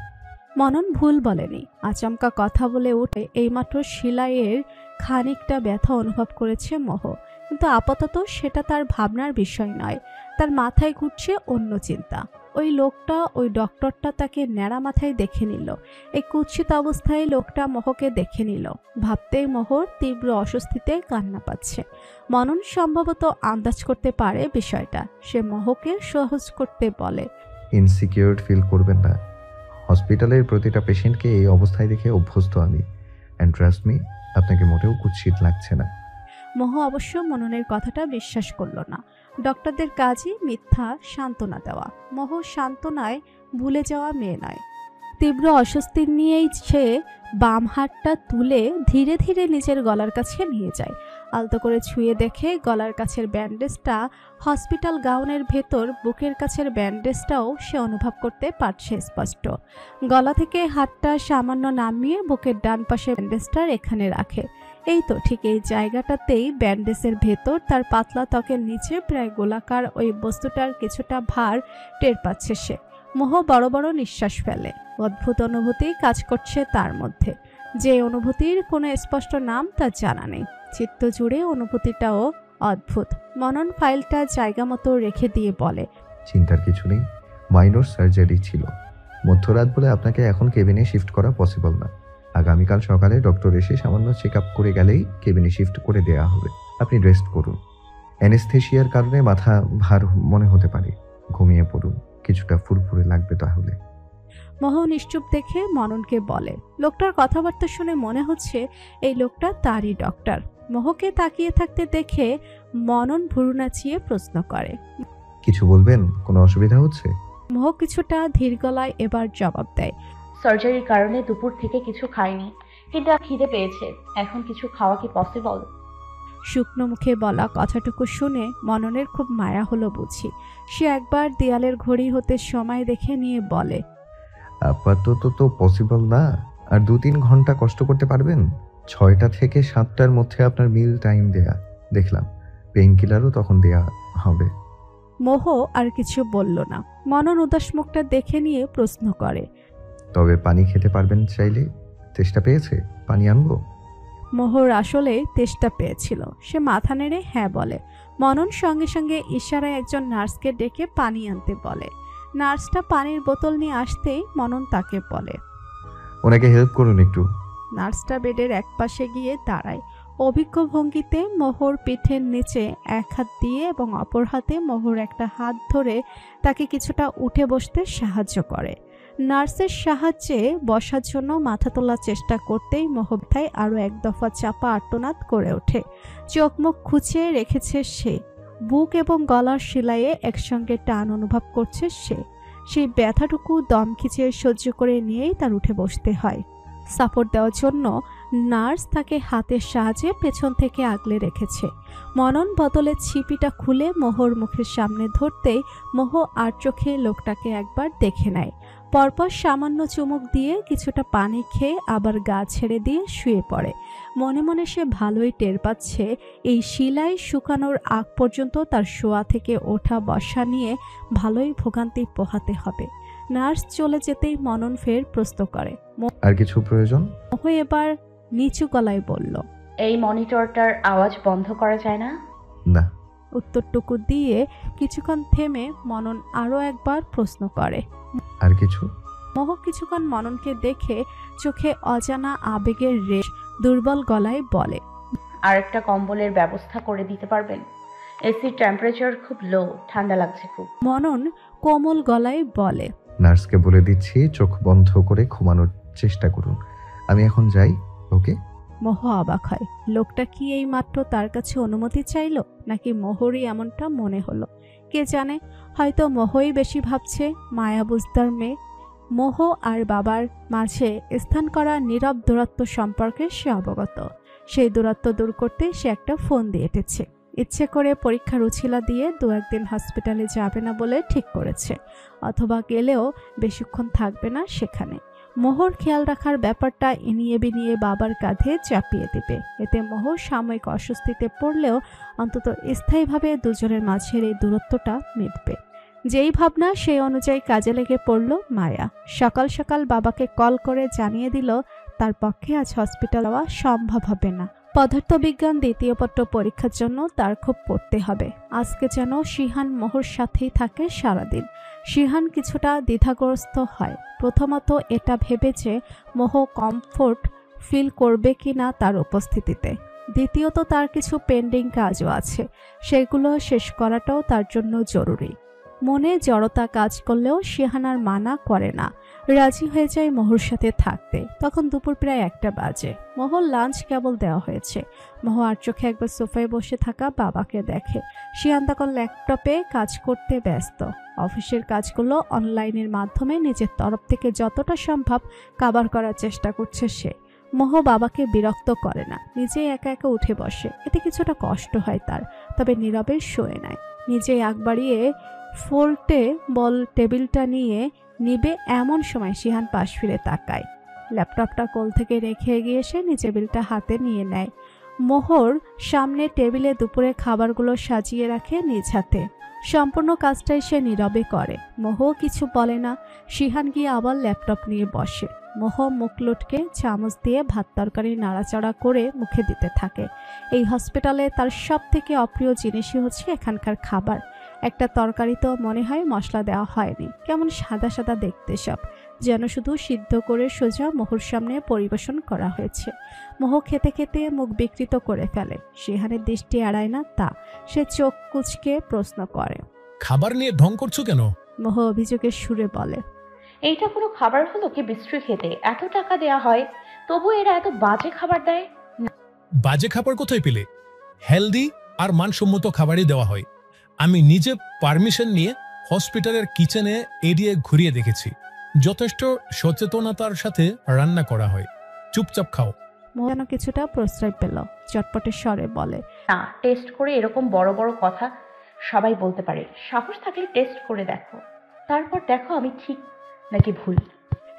মনন ভুল বলেনি। আচমকা কথা বলে উঠে এইমাত্র সেলাইয়ের খানিকটা ব্যথা অনুভব করেছে মোহ, কিন্তু আপাতত সেটা তার ভাবনার বিষয় নয়। তার মাথায় ঘুরছে অন্য চিন্তা। ওই লোকটা, ওই ডক্টরটা তাকে ন্যাড়া মাথায় দেখে নিল। এই কুৎসিত অবস্থায় লোকটা মোহকে দেখে নিল। ভাবতেই মোহর তীব্র অস্বস্তিতে কান্না পাচ্ছে। মনন সম্ভবত আন্দাজ করতে পারে বিষয়টা। সে মোহকে সহজ করতে বলে, ইনসিকিউর ফিল করবেন না। হসপিটালের প্রতিটা পেশেন্টকে এই অবস্থায় দেখে অভ্যস্ত আমি, অ্যান্ড ট্রাস্ট মি, আপনাকে মোটেও কুৎসিত লাগছে না। মোহ অবশ্য মননের কথাটা বিশ্বাস করল না। ডক্টরদের কাজই মিথ্যা সান্ত্বনা দেওয়া। মোহ সান্ত্বনায় ভুলে যাওয়া মেয়ে নয়। তীব্র অস্বস্তি নিয়েই সে বাম হাতটা তুলে ধীরে ধীরে নিজের গলার কাছে নিয়ে যায়। আলতো করে ছুঁয়ে দেখে গলার কাছের ব্যান্ডেজটা হসপিটাল গাউনের ভেতর, বুকের কাছের ব্যান্ডেজটাও সে অনুভব করতে পারছে স্পষ্ট। গলা থেকে হাতটা সামান্য নামিয়ে বুকের ডান পাশে ব্যান্ডেজটা এখানে রাখে। এই তো ঠিক এই জায়গাটাতেই ব্যান্ডেজের ভেতর তার পাতলা ত্বকের নিচে প্রায় গোলাকার ওই বস্তুটার কিছুটা ভার টের পাচ্ছে সে। মোহ বড় বড় নিঃশ্বাস ফেলে। অদ্ভুত অনুভূতি কাজ করছে তার মধ্যে, যে অনুভূতির কোনো স্পষ্ট নাম তার জানা নেই। চিত্ত জুড়ে অনুভূতিটাও অদ্ভুত। মনন ফাইলটা জায়গা মতো রেখে দিয়ে বলে, চিন্তার কিছু নেই, মাইনর সার্জারি ছিল। মধ্যরাত বলে আপনাকে এখন কেবিনে শিফট করা পসিবল না। আগামীকাল সকালে ডক্টর এসে সামান্য চেক আপ করে গেলেই কেবিনে শিফট করে দেওয়া হবে। আপনি রেস্ট করুন। অ্যানেস্থেসিয়ার কারণে মাথা ভার মনে হতে পারে, ঘুমিয়ে পড়ুন, কিছুটা ফুরফুরে লাগবে তাহলে। মোহ নিশ্চুপ দেখে মননকে বলে। লোকটার কথাবার্তা শুনে মনে হচ্ছে এই লোকটা তারই ডক্টর। মোহকে তাকিয়ে থাকতে দেখে মনন ভুরু নাচিয়ে প্রশ্ন করে, কিছু বলবেন? কোনো অসুবিধা হচ্ছে? মোহ কিছুটা ধীর গলায় এবার জবাব দেয়, সার্জারির কারণে দুপুর থেকে কিছু খাইনি, কিন্তু খিদে পেয়েছে। এখন কিছু খাওয়া কি পসিবল? শুকনো মুখে বলা কথাটুকু শুনে মননের খুব মায়া হলো বুঝি। সে একবার দেয়ালের ঘড়ি হতে সময় দেখে নিয়ে বলে, আপাতত তো পসিবল না। আর 2-3 ঘন্টা কষ্ট করতে পারবেন? 6টা থেকে 7টার মধ্যে আপনার মিল টাইম দেয়া দেখলাম। পেইন কিলারও তখন দেয়া হবে। মোহ আর কিছু বলল না। মনন উদাস মুখটা দেখে নিয়ে প্রশ্ন করে, তবে পানি খেতে পারবেন চাইলে? তেষ্টা পেয়েছে? পানি আনবো? মোহর আসলে তেষ্টা পেয়েছিল। সে মাথা নেড়ে হ্যাঁ বলে। মনন সঙ্গে সঙ্গে ইশারায় একজন নার্সকে ডেকে পানি আনতে বলে। নার্সটা পানির বোতল নিয়ে আসতেই মনন তাকে বলে, ওনাকে হেল্প করুন একটু। নার্সটা বেডের একপাশে গিয়ে দাঁড়ায়। অভিজ্ঞ ভঙ্গিতে মোহর পিঠের নিচে এক হাত দিয়ে এবং অপর হাতে মোহর একটা হাত ধরে তাকে কিছুটা উঠে বসতে সাহায্য করে। নার্সের সাহায্যে বসার জন্য মাথা তোলার চেষ্টা করতেই মোহব্ধায় আরও এক দফা চাপা আর্তনাদ করে ওঠে। চোখ মুখ খুঁচিয়ে রেখেছে সে। বুক এবং গলার সেলাইয়ে একসঙ্গে টান অনুভব করছে সে। সেই ব্যথাটুকু দম খিচিয়ে সহ্য করে নিয়েই তার উঠে বসতে হয়। সাপোর্ট দেওয়ার জন্য নার্স তাকে হাতের সাহায্যে পেছন থেকে আগলে রেখেছে। মনন বোতলের ছিপিটা খুলে মোহর মুখের সামনে ধরতেই মোহ আর চোখে লোকটাকে একবার দেখে নেয়। পরপর সামান্য চুমুক দিয়ে কিছুটা পানি খেয়ে আবার গা ছেড়ে দিয়ে শুয়ে পড়ে। মনে মনে সে ভালোই টের পাচ্ছে এই শিলাই শুকানোর আগ পর্যন্ত তার শোয়া থেকে ওঠা বসা নিয়ে ভালোই ভোগান্তি পোহাতে হবে। নার্স চলে যেতেই মনন ফের প্রশ্ন করে। আর কিছু প্রয়োজন? মোহ এবার নিচু গলায় বলল, এই মনিটরটার আওয়াজ বন্ধ করা যায় না? না। উত্তরটুকু দিয়ে কিছুক্ষণ থেমে মনন আরো একবার প্রশ্ন করে। আর কিছু? মোহ কিছুক্ষণ মননকে দেখে চোখে অজানা আবেগের রেশ দুর্বল গলায় বলে, আর একটা কম্বলের ব্যবস্থা করে দিতে পারবেন? এসির টেম্পারেচার খুব লো, ঠান্ডা লাগছে খুব। মনন কোমল গলায় বলে, নার্সকে বলে দিচ্ছি চোখ বন্ধ করে ঘুমানোর চেষ্টা করুন। আমি এখন যাই, ওকে? মোহ অবাক হয়। লোকটা কি এই মাত্র তার কাছে অনুমতি চাইল, নাকি মোহরই এমনটা মনে হলো? কে জানে, হয়তো মোহই বেশি ভাবছে। মায়া বুঝদার মেয়ে। মোহ আর বাবার মাঝে স্থান করা নীরব দূরত্ব সম্পর্কে সে অবগত। সেই দূরত্ব দূর করতে সে একটা ফোন দিয়ে এঁটেছে। ইচ্ছে করে পরীক্ষার উছিলা দিয়ে 2-1 দিন হসপিটালে যাবে না বলে ঠিক করেছে, অথবা গেলেও বেশিক্ষণ থাকবে না সেখানে। মোহর খেয়াল রাখার ব্যাপারটা ইনিয়ে বিনিয়ে বাবার কাঁধে চাপিয়ে দেবে। এতে মোহ সাময়িক অস্বস্তিতে পড়লেও অন্তত স্থায়ীভাবে দুজনের মাঝের এই দূরত্বটা মিটবে। যেই ভাবনা সেই অনুযায়ী কাজে লেগে পড়ল মায়া। সকাল সকাল বাবাকে কল করে জানিয়ে দিল তার পক্ষে আজ হসপিটাল যাওয়া সম্ভব হবে না। পদার্থবিজ্ঞান 2য় পত্র পরীক্ষার জন্য তার খুব পড়তে হবে। আজকে যেন শিহান মোহর সাথেই থাকে সারাদিন। শিহান কিছুটা দ্বিধাগ্রস্ত হয়। প্রথমত এটা ভেবে যে মোহ কমফোর্ট ফিল করবে কি না তার উপস্থিতিতে। দ্বিতীয়ত তার কিছু পেন্ডিং কাজও আছে, সেগুলো শেষ করাটাও তার জন্য জরুরি। মনে জড়তা কাজ করলেও শিহান আর মানা করে না, রাজি হয়ে যায় মোহর সাথে থাকতে। তখন দুপুর প্রায় 1টা বাজে। মোহর লাঞ্চ কেবল দেওয়া হয়েছে। মোহ আর চোখে একবার সোফায় বসে থাকা বাবাকে দেখে। শিহান তখন ল্যাপটপে কাজ করতে ব্যস্ত। অফিসের কাজগুলো অনলাইনের মাধ্যমে নিজের তরফ থেকে যতটা সম্ভব কভার করার চেষ্টা করছে সে। মোহ বাবাকে বিরক্ত করে না, নিজে একা একা উঠে বসে। এতে কিছুটা কষ্ট হয় তার, তবে নীরবে শোয়ে নেয়। নিজে আগ বাড়িয়ে ফোল্টে বল টেবিলটা নিয়ে নিবে এমন সময় শিহান পাশ ফিরে তাকায়। ল্যাপটপটা কোল থেকে রেখে গিয়ে সে নিচে বিলটা হাতে নিয়ে নেয়। মোহর সামনে টেবিলে দুপুরে খাবারগুলো সাজিয়ে রাখে নিজ হাতে। সম্পূর্ণ কাজটাই সে নীরবে করে। মোহ কিছু বলে না। শিহান গিয়ে আবার ল্যাপটপ নিয়ে বসে। মোহ মুখ লটকে চামচ দিয়ে ভাত তরকারি নাড়াচাড়া করে মুখে দিতে থাকে। এই হসপিটালে তার সব থেকে অপ্রিয় জিনিসই হচ্ছে এখানকার খাবার। একটা তরকারি তো মনে হয় মশলা দেওয়া হয়নি, কেমন সাদা সাদা দেখতে সব, যেন শুধু সিদ্ধ করে সোজা মোহর সামনে পরিবেশন করা হয়েছে। মোহ খেতে খেতে মুখ বিকৃত করে ফেলে। শিহানের দৃষ্টি এড়ায় না তা। সে চোখ কুঁচকে প্রশ্ন করে, খাবার নিয়ে ঢং করছো কেন? মোহ অভিযোগের সুরে বলে, এইটা কোনো খাবার হলো কি বিশ্রী খেতে? এত টাকা দেয়া হয়, তবু এরা এত বাজে খাবার দেয়। বাজে খাবার কোথায় পেলে? হেলদি আর মানসম্মত খাবারই দেওয়া হয়। আমি নিজে পারমিশন নিয়ে হসপিটালের কিচেনে এরিয়ে ঘুরিয়ে দেখেছি। যথেষ্ট সচেতনতার সাথে রান্না করা হয়। চুপচাপ খাও। মোহ যেন কিছুটা প্রশ্রয় পেল, চটপটের স্বরে বলে, না, টেস্ট করে এরকম বড় বড় কথা সবাই বলতে পারে। সাহস থাকলে টেস্ট করে দেখো, তারপর দেখো আমি ঠিক নাকি ভুল।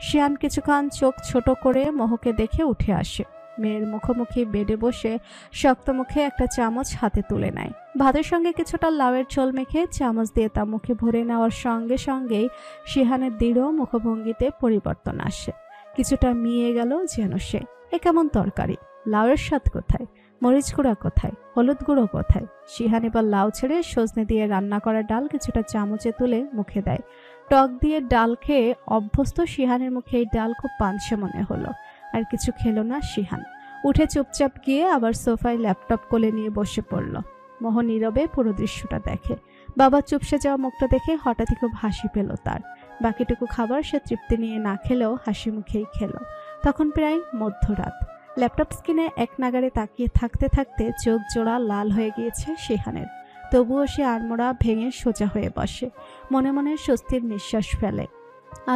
শিয়ান কিছুক্ষণ চোখ ছোট করে মোহকে দেখে উঠে আসে। মেয়ের মুখোমুখি বেডে বসে শক্ত মুখে একটা চামচ হাতে তুলে নেয়। ভাতের সঙ্গে কিছুটা লাউয়ের ঝোল মেখে চামচ দিয়ে তা মুখে ভরে নেওয়ার সঙ্গে সঙ্গেই শিহানের দৃঢ় মুখভঙ্গিতে পরিবর্তন আসে। কিছুটা মিয়ে গেল যেন সে। এ কেমন তরকারি? লাউয়ের স্বাদ কোথায়? মরিচ গুঁড়া কোথায়? হলুদ গুঁড়ো কোথায়? শিহান এবার লাউ ছেড়ে সজনে দিয়ে রান্না করা ডাল কিছুটা চামচে তুলে মুখে দেয়। টক দিয়ে ডাল খেয়ে অভ্যস্ত শিহানের মুখে এই ডাল খুব পানসে মনে হলো। আর কিছু খেলো না শিহান। উঠে চুপচাপ গিয়ে আবার সোফায় ল্যাপটপ কোলে নিয়ে বসে পড়ল। মোহ নীরবে পুরো দৃশ্যটা দেখে। বাবা চুপসে যাওয়া মুখটা দেখে হঠাৎই খুব হাসি পেল তার। বাকিটুকু খাবার সে তৃপ্তি নিয়ে না খেলেও হাসি মুখেই খেলো। তখন প্রায় মধ্যরাত। ল্যাপটপ স্ক্রিনে এক নাগারে তাকিয়ে থাকতে থাকতে চোখ জোড়া লাল হয়ে গিয়েছে শিহানের। তবুও সে আড়মোড়া ভেঙে সোজা হয়ে বসে। মনে মনে স্বস্তির নিঃশ্বাস ফেলে।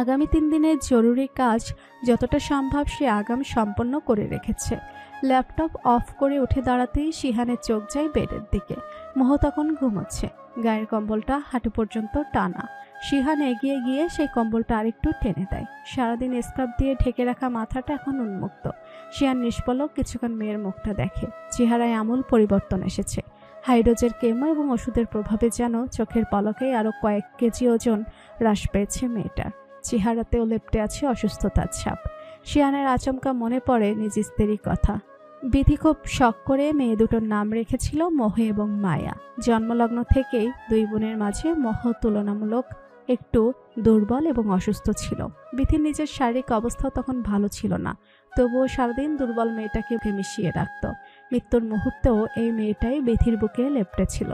আগামী 3 দিনের জরুরি কাজ যতটা সম্ভব সে আগাম সম্পন্ন করে রেখেছে। ল্যাপটপ অফ করে উঠে দাঁড়াতেই শিহানের চোখ যায় বেডের দিকে। মোহ তখন ঘুমোচ্ছে, গায়ের কম্বলটা হাঁটু পর্যন্ত টানা। শিহান এগিয়ে গিয়ে সেই কম্বলটা আরেকটু টেনে দেয়। সারাদিন স্কার্ফ দিয়ে ঢেকে রাখা মাথাটা এখন উন্মুক্ত। শিহান নিষ্পলক কিছুক্ষণ মেয়ের মুখটা দেখে। চেহারায় আমূল পরিবর্তন এসেছে। হাইড্রোজের কেমো এবং ওষুধের প্রভাবে যেন চোখের পলকেই আরো কয়েক কেজি ওজন হ্রাস পেয়েছে মেয়েটার। চেহারাতেও লেপ্টে আছে অসুস্থতার ছাপ। শিহানের আচমকা মনে পড়ে নিজ স্ত্রীর কথা। বিধি খুব শখ করে মেয়ে দুটোর নাম রেখেছিল মোহ এবং মায়া। জন্মলগ্ন থেকেই দুই বোনের মাঝে মোহ তুলনামূলক একটু দুর্বল এবং অসুস্থ ছিল। বিধির নিজের শারীরিক অবস্থাও তখন ভালো ছিল না, তবুও সারাদিন দুর্বল মেয়েটাকে মিশিয়ে রাখত। মৃত্যুর মুহূর্তেও এই মেয়েটাই বিধির বুকে লেপ্টে ছিল।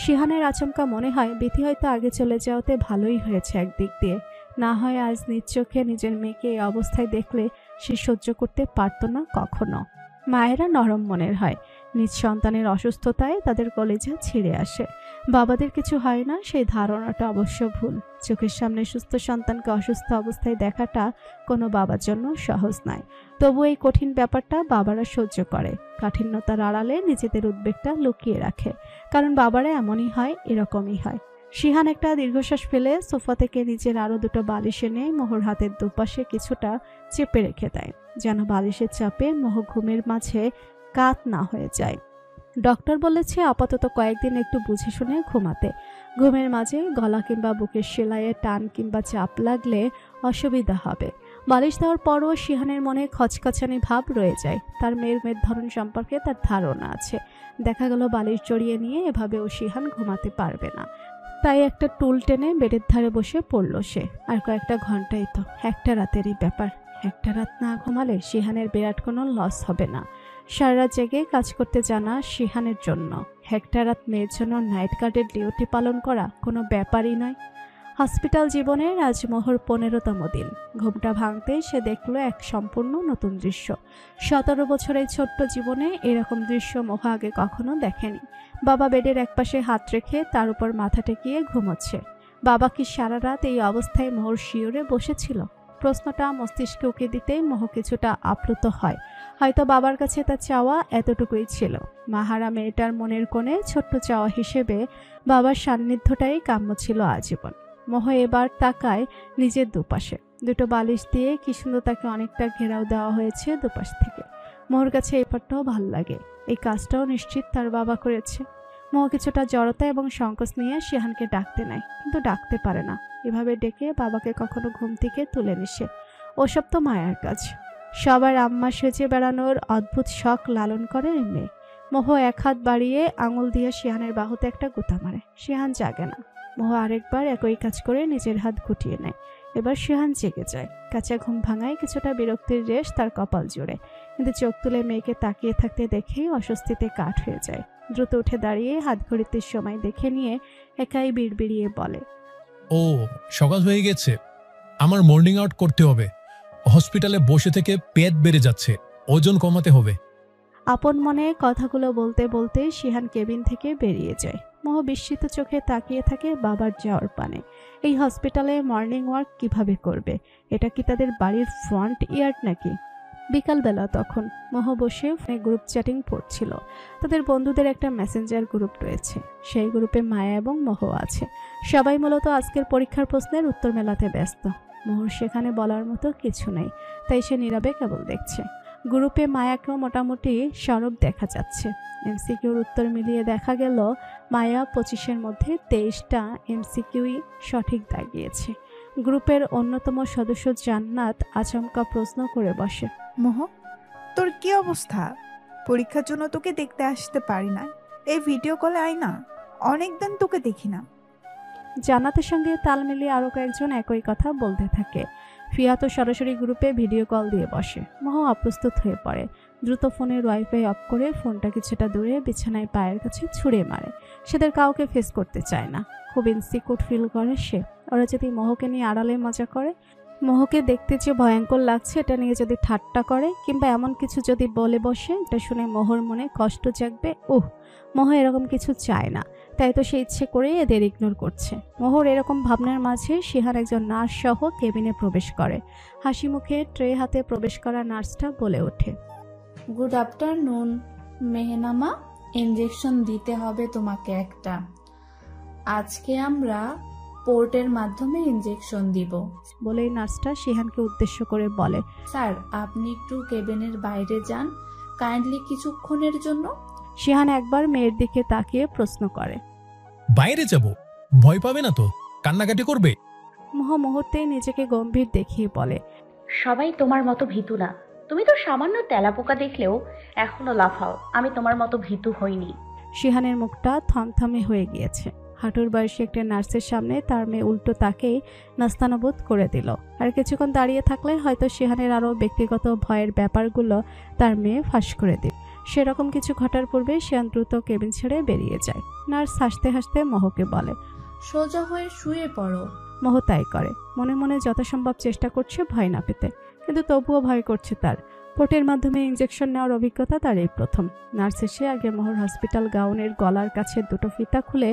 শিহানের আচমকা মনে হয় বিধি হয়তো আগে চলে যাওয়াতে ভালোই হয়েছে একদিক দিয়ে। না হয় আজ নিজ চোখে নিজের মেয়েকে এই অবস্থায় দেখলে সে সহ্য করতে পারত না কখনো। মায়েরা নরম মনের হয়। নিজ সন্তানের অসুস্থতায় তাদের কলেজা ছিঁড়ে আসে। বাবাদের কিছু হয় না, সেই ধারণাটা অবশ্য ভুল। চোখের সামনে সুস্থ সন্তানকে অসুস্থ অবস্থায় দেখাটা কোনো বাবার জন্য সহজ নয়। তবু এই কঠিন ব্যাপারটা বাবারা সহ্য করে। কাঠিন্যতার আড়ালে নিজেদের উদ্বেগটা লুকিয়ে রাখে, কারণ বাবারা এমনই হয়, এরকমই হয়। শিহান একটা দীর্ঘশ্বাস ফেলে সোফা থেকে নিজের আরো দুটো বালিশ এনে মোহর হাতের দুপাশে কিছুটা চেপে রেখে দেয়, যেন বালিশের চাপে মোহ ঘুমের মাঝে কাত না হয়ে যায়। ডক্টর বলেছে আপাতত কয়েকদিন একটু বুঝে শুনে ঘুমাতে। ঘুমের মাঝে গলা কিংবা বুকের সেলাইয়ে টান কিংবা চাপ লাগলে অসুবিধা হবে। বালিশ দেওয়ার পরও শিহানের মনে খচখচানি ভাব রয়ে যায়। তার মেয়ের ধরন সম্পর্কে তার ধারণা আছে। দেখা গেল বালিশ জড়িয়ে নিয়ে এভাবেও শিহান ঘুমাতে পারবে না। তাই একটা টুল টেনে বেডের ধারে বসে পড়ল সে। আর কয়েকটা ঘন্টাই তো, একটা রাতেরই ব্যাপার। একটা রাত না ঘুমালে শিহানের বিরাট কোনো লস হবে না। সারা রাত জেগে কাজ করতে জানা শিহানের জন্য একটা রাত মেয়ের জন্য নাইট গার্ডের ডিউটি পালন করা কোনো ব্যাপারই নয়। হসপিটাল জীবনের আজ মোহর 15তম দিন। ঘুমটা ভাঙতে সে দেখল এক সম্পূর্ণ নতুন দৃশ্য। 17 বছরের ছোট্ট জীবনে এরকম দৃশ্য মোহ আগে কখনো দেখেনি। বাবা বেডের একপাশে হাত রেখে তার উপর মাথা টেকিয়ে ঘুমোচ্ছে। বাবা কি সারা রাত এই অবস্থায় মোহর শিওরে বসেছিল? প্রশ্নটা মস্তিষ্কে উকি দিতেই মোহ কিছুটা আপ্লুত হয়। হয়তো বাবার কাছে তার চাওয়া এতটুকুই ছিল। মাহারা মেয়েটার মনের কোণে ছোট্ট চাওয়া হিসেবে বাবার সান্নিধ্যটাই কাম্য ছিল আজীবন। মোহ এবার তাকায় নিজের দুপাশে। দুটো বালিশ দিয়ে কি সুন্দর তাকে অনেকটা ঘেরাও দেওয়া হয়েছে দুপাশ থেকে। মোহর কাছে এই পাটটাও ভাল লাগে। এই কাজটাও নিশ্চিত তার বাবা করেছে। মোহ কিছুটা জড়তা এবং সংকোচ নিয়ে শিহানকে ডাকতে নেয়, কিন্তু ডাকতে পারে না। এভাবে ডেকে বাবাকে কখনো ঘুম থেকে তুলে নিসে। ওসব তো মায়ার কাজ। সবার আম্মা সেজে বেড়ানোর অদ্ভুত শখ লালন করে মেয়ে। মোহ এক হাত বাড়িয়ে আঙুল দিয়ে শিহানের বাহুতে একটা গুঁতা মারে। শিহান জাগে না। মোহ আরেকবার একই কাজ করে নিজের হাত গুটিয়ে নেয়। এবার শিহান জেগে যায়। কাঁচা ঘুম ভাঙায় কিছুটা বিরক্তির রেশ তার কপাল জুড়ে, কিন্তু চোখ তুলে মেয়েকে তাকিয়ে থাকতে দেখেই অস্বস্তিতে কাঠ হয়ে যায়। দ্রুত উঠে দাঁড়িয়ে হাত ঘড়িতে সময় দেখে নিয়ে একাই বিড়বিড়িয়ে বলে, ও সকাল হয়ে গেছে, আমার মর্নিং আউট করতে হবে। হসপিটালে বসে থেকে পেট বেড়ে যাচ্ছে, ওজন কমাতে হবে। আপন মনে কথাগুলো বলতে বলতে শিহান কেবিন থেকে বেরিয়ে যায়। মোহ বিস্মিত চোখে তাকিয়ে থাকে বাবার যাওয়ার পানে। এই হসপিটালে মর্নিং ওয়াক কিভাবে করবে? এটা কি তাদের বাড়ির ফ্রন্ট ইয়ার্ড নাকি? বিকালবেলা তখন মোহ বসে গ্রুপ চ্যাটিং পড়ছিল। তাদের বন্ধুদের একটা মেসেঞ্জার গ্রুপ রয়েছে। সেই গ্রুপে মায়া এবং মোহ আছে। সবাই মূলত আজকের পরীক্ষার প্রশ্নের উত্তর মেলাতে ব্যস্ত। মোহর সেখানে বলার মতো কিছু নেই, তাই সে নীরবে কেবল দেখছে। গ্রুপে মায়াকেও মোটামুটি সরব দেখা যাচ্ছে। এমসিকিউর উত্তর মিলিয়ে দেখা গেল মায়া 25-এর মধ্যে 23টা এমসিকিউই সঠিক দাগিয়েছে। গ্রুপের অন্যতম সদস্য জান্নাত আচমকা প্রশ্ন করে বসে, মোহ, তোর কি অবস্থা? পরীক্ষার জন্য তোকে দেখতে আসতে পারি না, এই ভিডিও কলে আয় না, অনেকদিন তোকে দেখি না। জান্নাতের সঙ্গে তাল মিলিয়ে আরো কয়েকজন একই কথা বলতে থাকে। ফিয়া তো সরাসরি গ্রুপে ভিডিও কল দিয়ে বসে। মোহ অপ্রস্তুত হয়ে পড়ে। দ্রুত ফোনের ওয়াইফাই অফ করে ফোনটা কিছুটা দূরে বিছানায় পায়ের কাছে ছুঁড়ে মারে। সেদের কাউকে ফেস করতে চায় না। খুব ইনসিকিউর ফিল করে সে। ওরা যদি মোহকে নিয়ে আড়ালে মজা করে, মোহকে দেখতে যে ভয়ঙ্কর লাগছে এটা নিয়ে যদি ঠাট্টা করে কিংবা এমন কিছু যদি বলে বসে, এটা শুনে মোহর মনে কষ্ট জাগবে। মোহ এরকম কিছু চায় না, তাই তো সে ইচ্ছে করে এদের ইগনোর করছে। মোহর এরকম ভাবনার মাঝে শিহান একজন নার্স সহ কেবিনে প্রবেশ করে। হাসি মুখে ট্রে হাতে প্রবেশ করা নার্সটা বলে ওঠে, গুড আফটারনুন মেহনামা, ইনজেকশন দিতে হবে তোমাকে একটা। আজকে আমরা পোর্টের মাধ্যমে ইনজেকশন দিব। বলেই নার্সটা শিহানকে উদ্দেশ্য করে বলে, স্যার আপনি একটু কেবিনের বাইরে যান কাইন্ডলি কিছুক্ষণের জন্য। শিহান একবার মেয়ের দিকে তাকিয়ে প্রশ্ন করে, বাইরে যাব? ভয় পাবে না তো? কান্নাকাটি করবে? মোহ মুহূর্তেই নিজেকে গম্ভীর দেখিয়ে বলে, সবাই তোমার মতো ভীতু না। তুমি তো সামান্য তেলাপোকা দেখলেও এখনো লাফাও। আমি তোমার মতো ভীতু হইনি। শিহানের মুখটা থমথমে হয়ে গিয়েছে। হাঁটুর বয়সী একটা নার্সের সামনে তার মেয়ে উল্টো তাকেই নাস্তানাবোধ করে দিল। আর কিছুক্ষণ দাঁড়িয়ে থাকলে হয়তো শিহানের আরও ব্যক্তিগত ভয়ের ব্যাপারগুলো তার মেয়ে ফাঁস করে দিল। সেরকম কিছু ঘটার পূর্বে শিহান দ্রুত কেবিন ছেড়ে বেরিয়ে যায়। নার্স হাসতে হাসতে মোহকে বলে, সোজা হয়ে শুয়ে পড়ো। মোহ তাই করে। মনে মনে যথাসম্ভব চেষ্টা করছে ভয় না পেতে, কিন্তু তবুও ভয় করছে তার। পোর্টের মাধ্যমে ইনজেকশন নেওয়ার অভিজ্ঞতা তার এই প্রথম। নার্স এসে আগে মোহর হসপিটাল গাউনের গলার কাছে দুটো ফিতা খুলে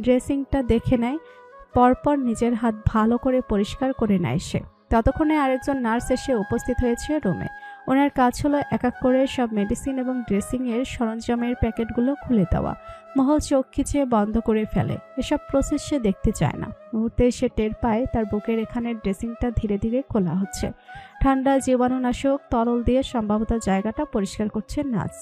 ড্রেসিংটা দেখে নেয়, পরপর নিজের হাত ভালো করে পরিষ্কার করে নেয় সে। ততক্ষণে আরেকজন নার্স এসে উপস্থিত হয়েছে রুমে। ওনার কাজ হলো এক এক করে সব মেডিসিন এবং ড্রেসিংয়ের সরঞ্জামের প্যাকেটগুলো খুলে দেওয়া। মোহ চোখ খিচে বন্ধ করে ফেলে। এসব প্রসেস সে দেখতে চায় না। মুহূর্তে সে টের পায় তার বুকের এখানের ড্রেসিংটা ধীরে ধীরে খোলা হচ্ছে। ঠান্ডা জীবাণুনাশক তরল দিয়ে সম্ভবত জায়গাটা পরিষ্কার করছে নার্স।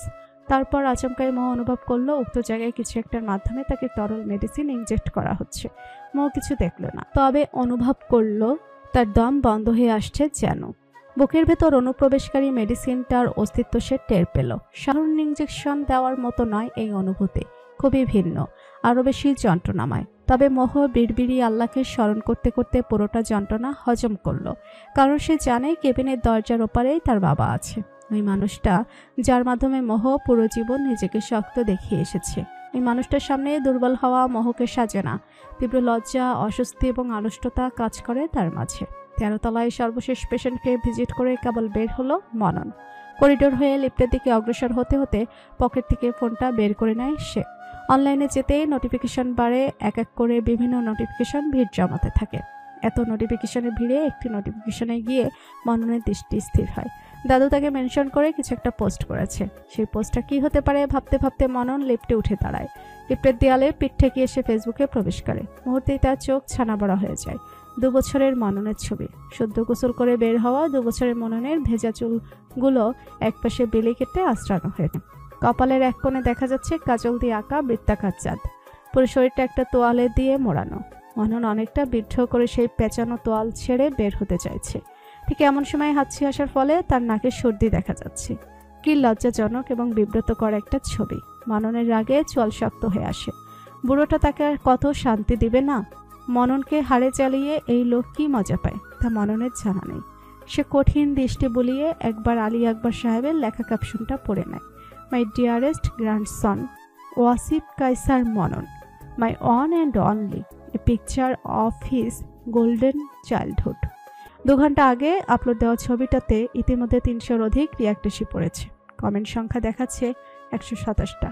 তারপর আচমকাই মোহ অনুভব করলো উক্ত জায়গায় কিছু একটার মাধ্যমে তাকে তরল মেডিসিন ইনজেক্ট করা হচ্ছে। মোহ কিছু দেখল না, তবে অনুভব করলো তার দম বন্ধ হয়ে আসছে যেন। বুকের ভেতর অনুপ্রবেশকারী মেডিসিনটার অস্তিত্ব সে টের পেল। সাধারণ ইনজেকশন দেওয়ার মতো নয় এই অনুভূতি, খুবই ভিন্ন, আরও বেশি যন্ত্রণাময়। তবে মোহ বিড়বিড়ি আল্লাহকে স্মরণ করতে করতে পুরোটা যন্ত্রণা হজম করলো, কারণ সে জানে কেবিনের দরজার ওপারেই তার বাবা আছে। ওই মানুষটা যার মাধ্যমে মোহ পুরো জীবন নিজেকে শক্ত দেখিয়ে এসেছে। এই মানুষটার সামনে দুর্বল হওয়া মোহকে সাজে না। তীব্র লজ্জা, অস্বস্তি এবং আড়ষ্টতা কাজ করে তার মাঝে। 13 তলায় সর্বশেষ পেশেন্টকে ভিজিট করে কেবল বের হলো মনন। করিডোর হয়ে লিফটের দিকে অগ্রসর হতে হতে পকেট থেকে ফোনটা বের করে নেয় সে। অনলাইনে যেতেই নোটিফিকেশন বারে এক এক করে বিভিন্ন নোটিফিকেশন ভিড় জমাতে থাকে। এত নোটিফিকেশনের ভিড়ে একটি নোটিফিকেশনে গিয়ে মননের দৃষ্টি স্থির হয়। দাদু তাকে মেনশন করে কিছু একটা পোস্ট করেছে। সেই পোস্টটা কি হতে পারে ভাবতে ভাবতে মনন লিফটে উঠে দাঁড়ায়। লিফটের দেয়ালে পিঠ ঠেকিয়ে এসে ফেসবুকে প্রবেশ করে। মুহূর্তেই তার চোখ ছানা বড়া হয়ে যায়। 2 বছরের মননের ছবি। সদ্য গোসল করে বের হওয়া 2 বছরের মননের ভেজা চুলগুলো একপাশে বেলে কেটে আশ্রানো হয়ে। কপালের এক কোণে দেখা যাচ্ছে কাজল দিয়ে আঁকা বৃত্তাকার চাঁদ। পুরো শরীরটা একটা তোয়ালে দিয়ে মোড়ানো। মনন অনেকটা বিদ্রোহ করে সেই পেঁচানো তোয়াল ছেড়ে বের হতে চাইছে। ঠিক এমন সময় হাঁচি আসার ফলে তার নাকে সর্দি দেখা যাচ্ছে। কি লজ্জাজনক এবং বিব্রতকর একটা ছবি। মননের রাগে চোয়াল শক্ত হয়ে আসে। বুড়োটা তাকে আর কত শান্তি দিবে না। মননকে হাড়ে জ্বালিয়ে এই লোক কি মজা পায় তা মননের জানা নেই। সে কঠিন দৃষ্টি বুলিয়ে একবার আলী আকবর সাহেবের লেখা ক্যাপশনটা পড়ে নেয়। My dearest grandson Wasif Kaiser Monon, my own and only, a picture of his golden childhood. 2 ঘন্টা আগে আপলোড দেওয়া ছবিটাতে ইতিমধ্যে 300-র অধিক রিয়াক্ট এসে পড়েছে। কমেন্ট সংখ্যা দেখাচ্ছে 127টা।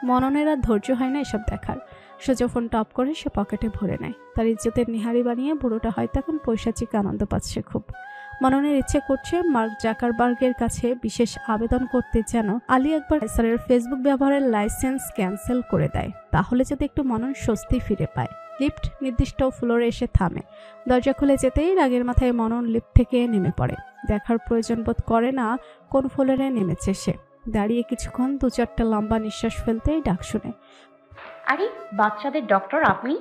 মননের আর ধৈর্য হয় না এসব দেখার। সোজা ফোনটা অফ করে সে পকেটে ভরে নেয়। তার ইজ্জতের নিহারি বানিয়ে বুড়োটা হয়তো এখন পৈশাচিক আনন্দ পাচ্ছে খুব। মননের ইচ্ছে করছে মার্ক জাকারবার্গের কাছে বিশেষ আবেদন করতে যেন আলী আকবর কায়সারের ফেসবুক ব্যবহারের লাইসেন্স ক্যান্সেল করে দেয়। তাহলে যদি একটু মনন স্বস্তি ফিরে পায়। লিফট নির্দিষ্ট ফ্লোরে এসে থামে। দরজা খুলে যেতেই রাগের মাথায় মনন লিফট থেকে নেমে পড়ে। দেখার প্রয়োজন বোধ করে না কোন ফ্লোরে নেমেছে সে। দাঁড়িয়ে কিছুক্ষণ 2-4টা লম্বা নিঃশ্বাস ফেলতেই ডাক শুনে, আরে বাচ্চাদের ডক্টর আপনি?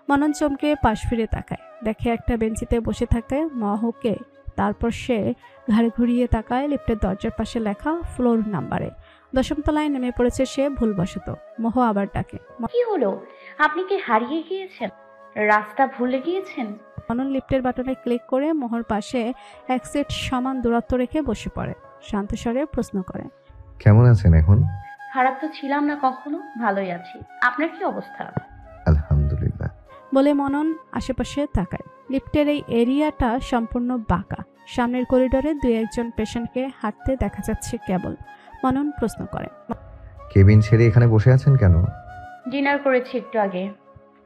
মনন চমকে পাশ ফিরে তাকায়। দেখে একটা বেঞ্চিতে বসে থাকে মহকে। তারপর সে ঘাড়ে ঘুরিয়ে তাকায় লিফটের দরজার পাশে লেখা ফ্লোর নাম্বারে। 10ম তলায় নেমে পড়েছে সে ভুলবশত। মোহ আবার ডাকে, কি হলো? আপনি কি হারিয়ে গিয়েছেন? রাস্তা ভুলে গিয়েছেন? মনন লিফটের বাটনে ক্লিক করে মোহর পাশে 1 সিট সমান দূরত্ব রেখে বসে পড়ে। শান্ত স্বরে প্রশ্ন করে, কেমন আছেন এখন? খারাপ তো ছিলাম না কখনো, ভালোই আছি। আপনার কি অবস্থা? আলহামদুলিল্লাহ বলে মনন আশেপাশে তাকায়। লিফটের এই এরিয়াটা সম্পূর্ণ বাঁকা। সামনের করিডোরে 2-1 পেশেন্টকে হাঁটতে দেখা যাচ্ছে কেবল। মনন প্রশ্ন করে, কেবিন ছেড়ে এখানে বসে আছেন কেন? ডিনার করেছি একটু আগে।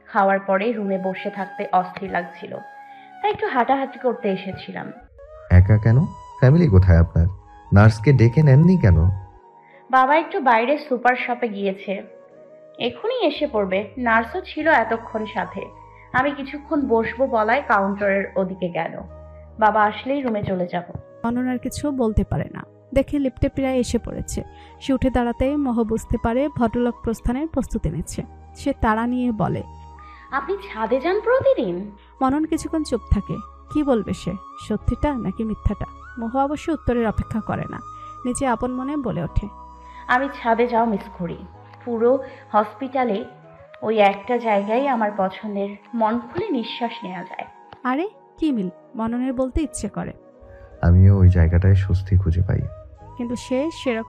খাওয়ার পরে রুমে বসে থাকতে অস্থির লাগছিল, তাই একটু হাঁটাহাঁটি করতে এসেছিলাম। একা কেন? ফ্যামিলি কোথায় আপনার? নার্সকে ডেকে নেননি কেন? বাবা একটু বাইরে সুপার শপে গিয়েছে, এখনই এসে পড়বে। নার্সও ছিল এতক্ষণ সাথে। আমি কিছুক্ষণ বসবো বলায় কাউন্টারের ওদিকে গেল। বাবা আসলেই রুমে চলে যাব। মনন আর কিছু বলতে পারে না। দেখে লিফটে প্রায় এসে পড়েছে। সে উঠে দাঁড়াতেই মহ বুঝতে পারে ভদ্রলোক প্রস্থানের প্রস্তুতি নিচ্ছে। সে তাড়া নিয়ে বলে, আপনি ছাদে যান প্রতিদিন? মনন কিছুক্ষণ চুপ থাকে। কি বলবে সে, সত্যিটা নাকি মিথ্যাটা? মোহ অবশ্য উত্তরের অপেক্ষা করে না, নিজে আপন মনে বলে ওঠে, আমি ছাদে যাও মিস করি। পুরো হসপিটালে ওই একটা জায়গায় আমার পছন্দের, মন খুলে নিঃশ্বাস নেওয়া যায়। আরে কি মিল? মননের বলতে ইচ্ছে করে, আমিও ওই জায়গাটায় স্বস্তি খুঁজে পাই। কিন্তু সে সেরকম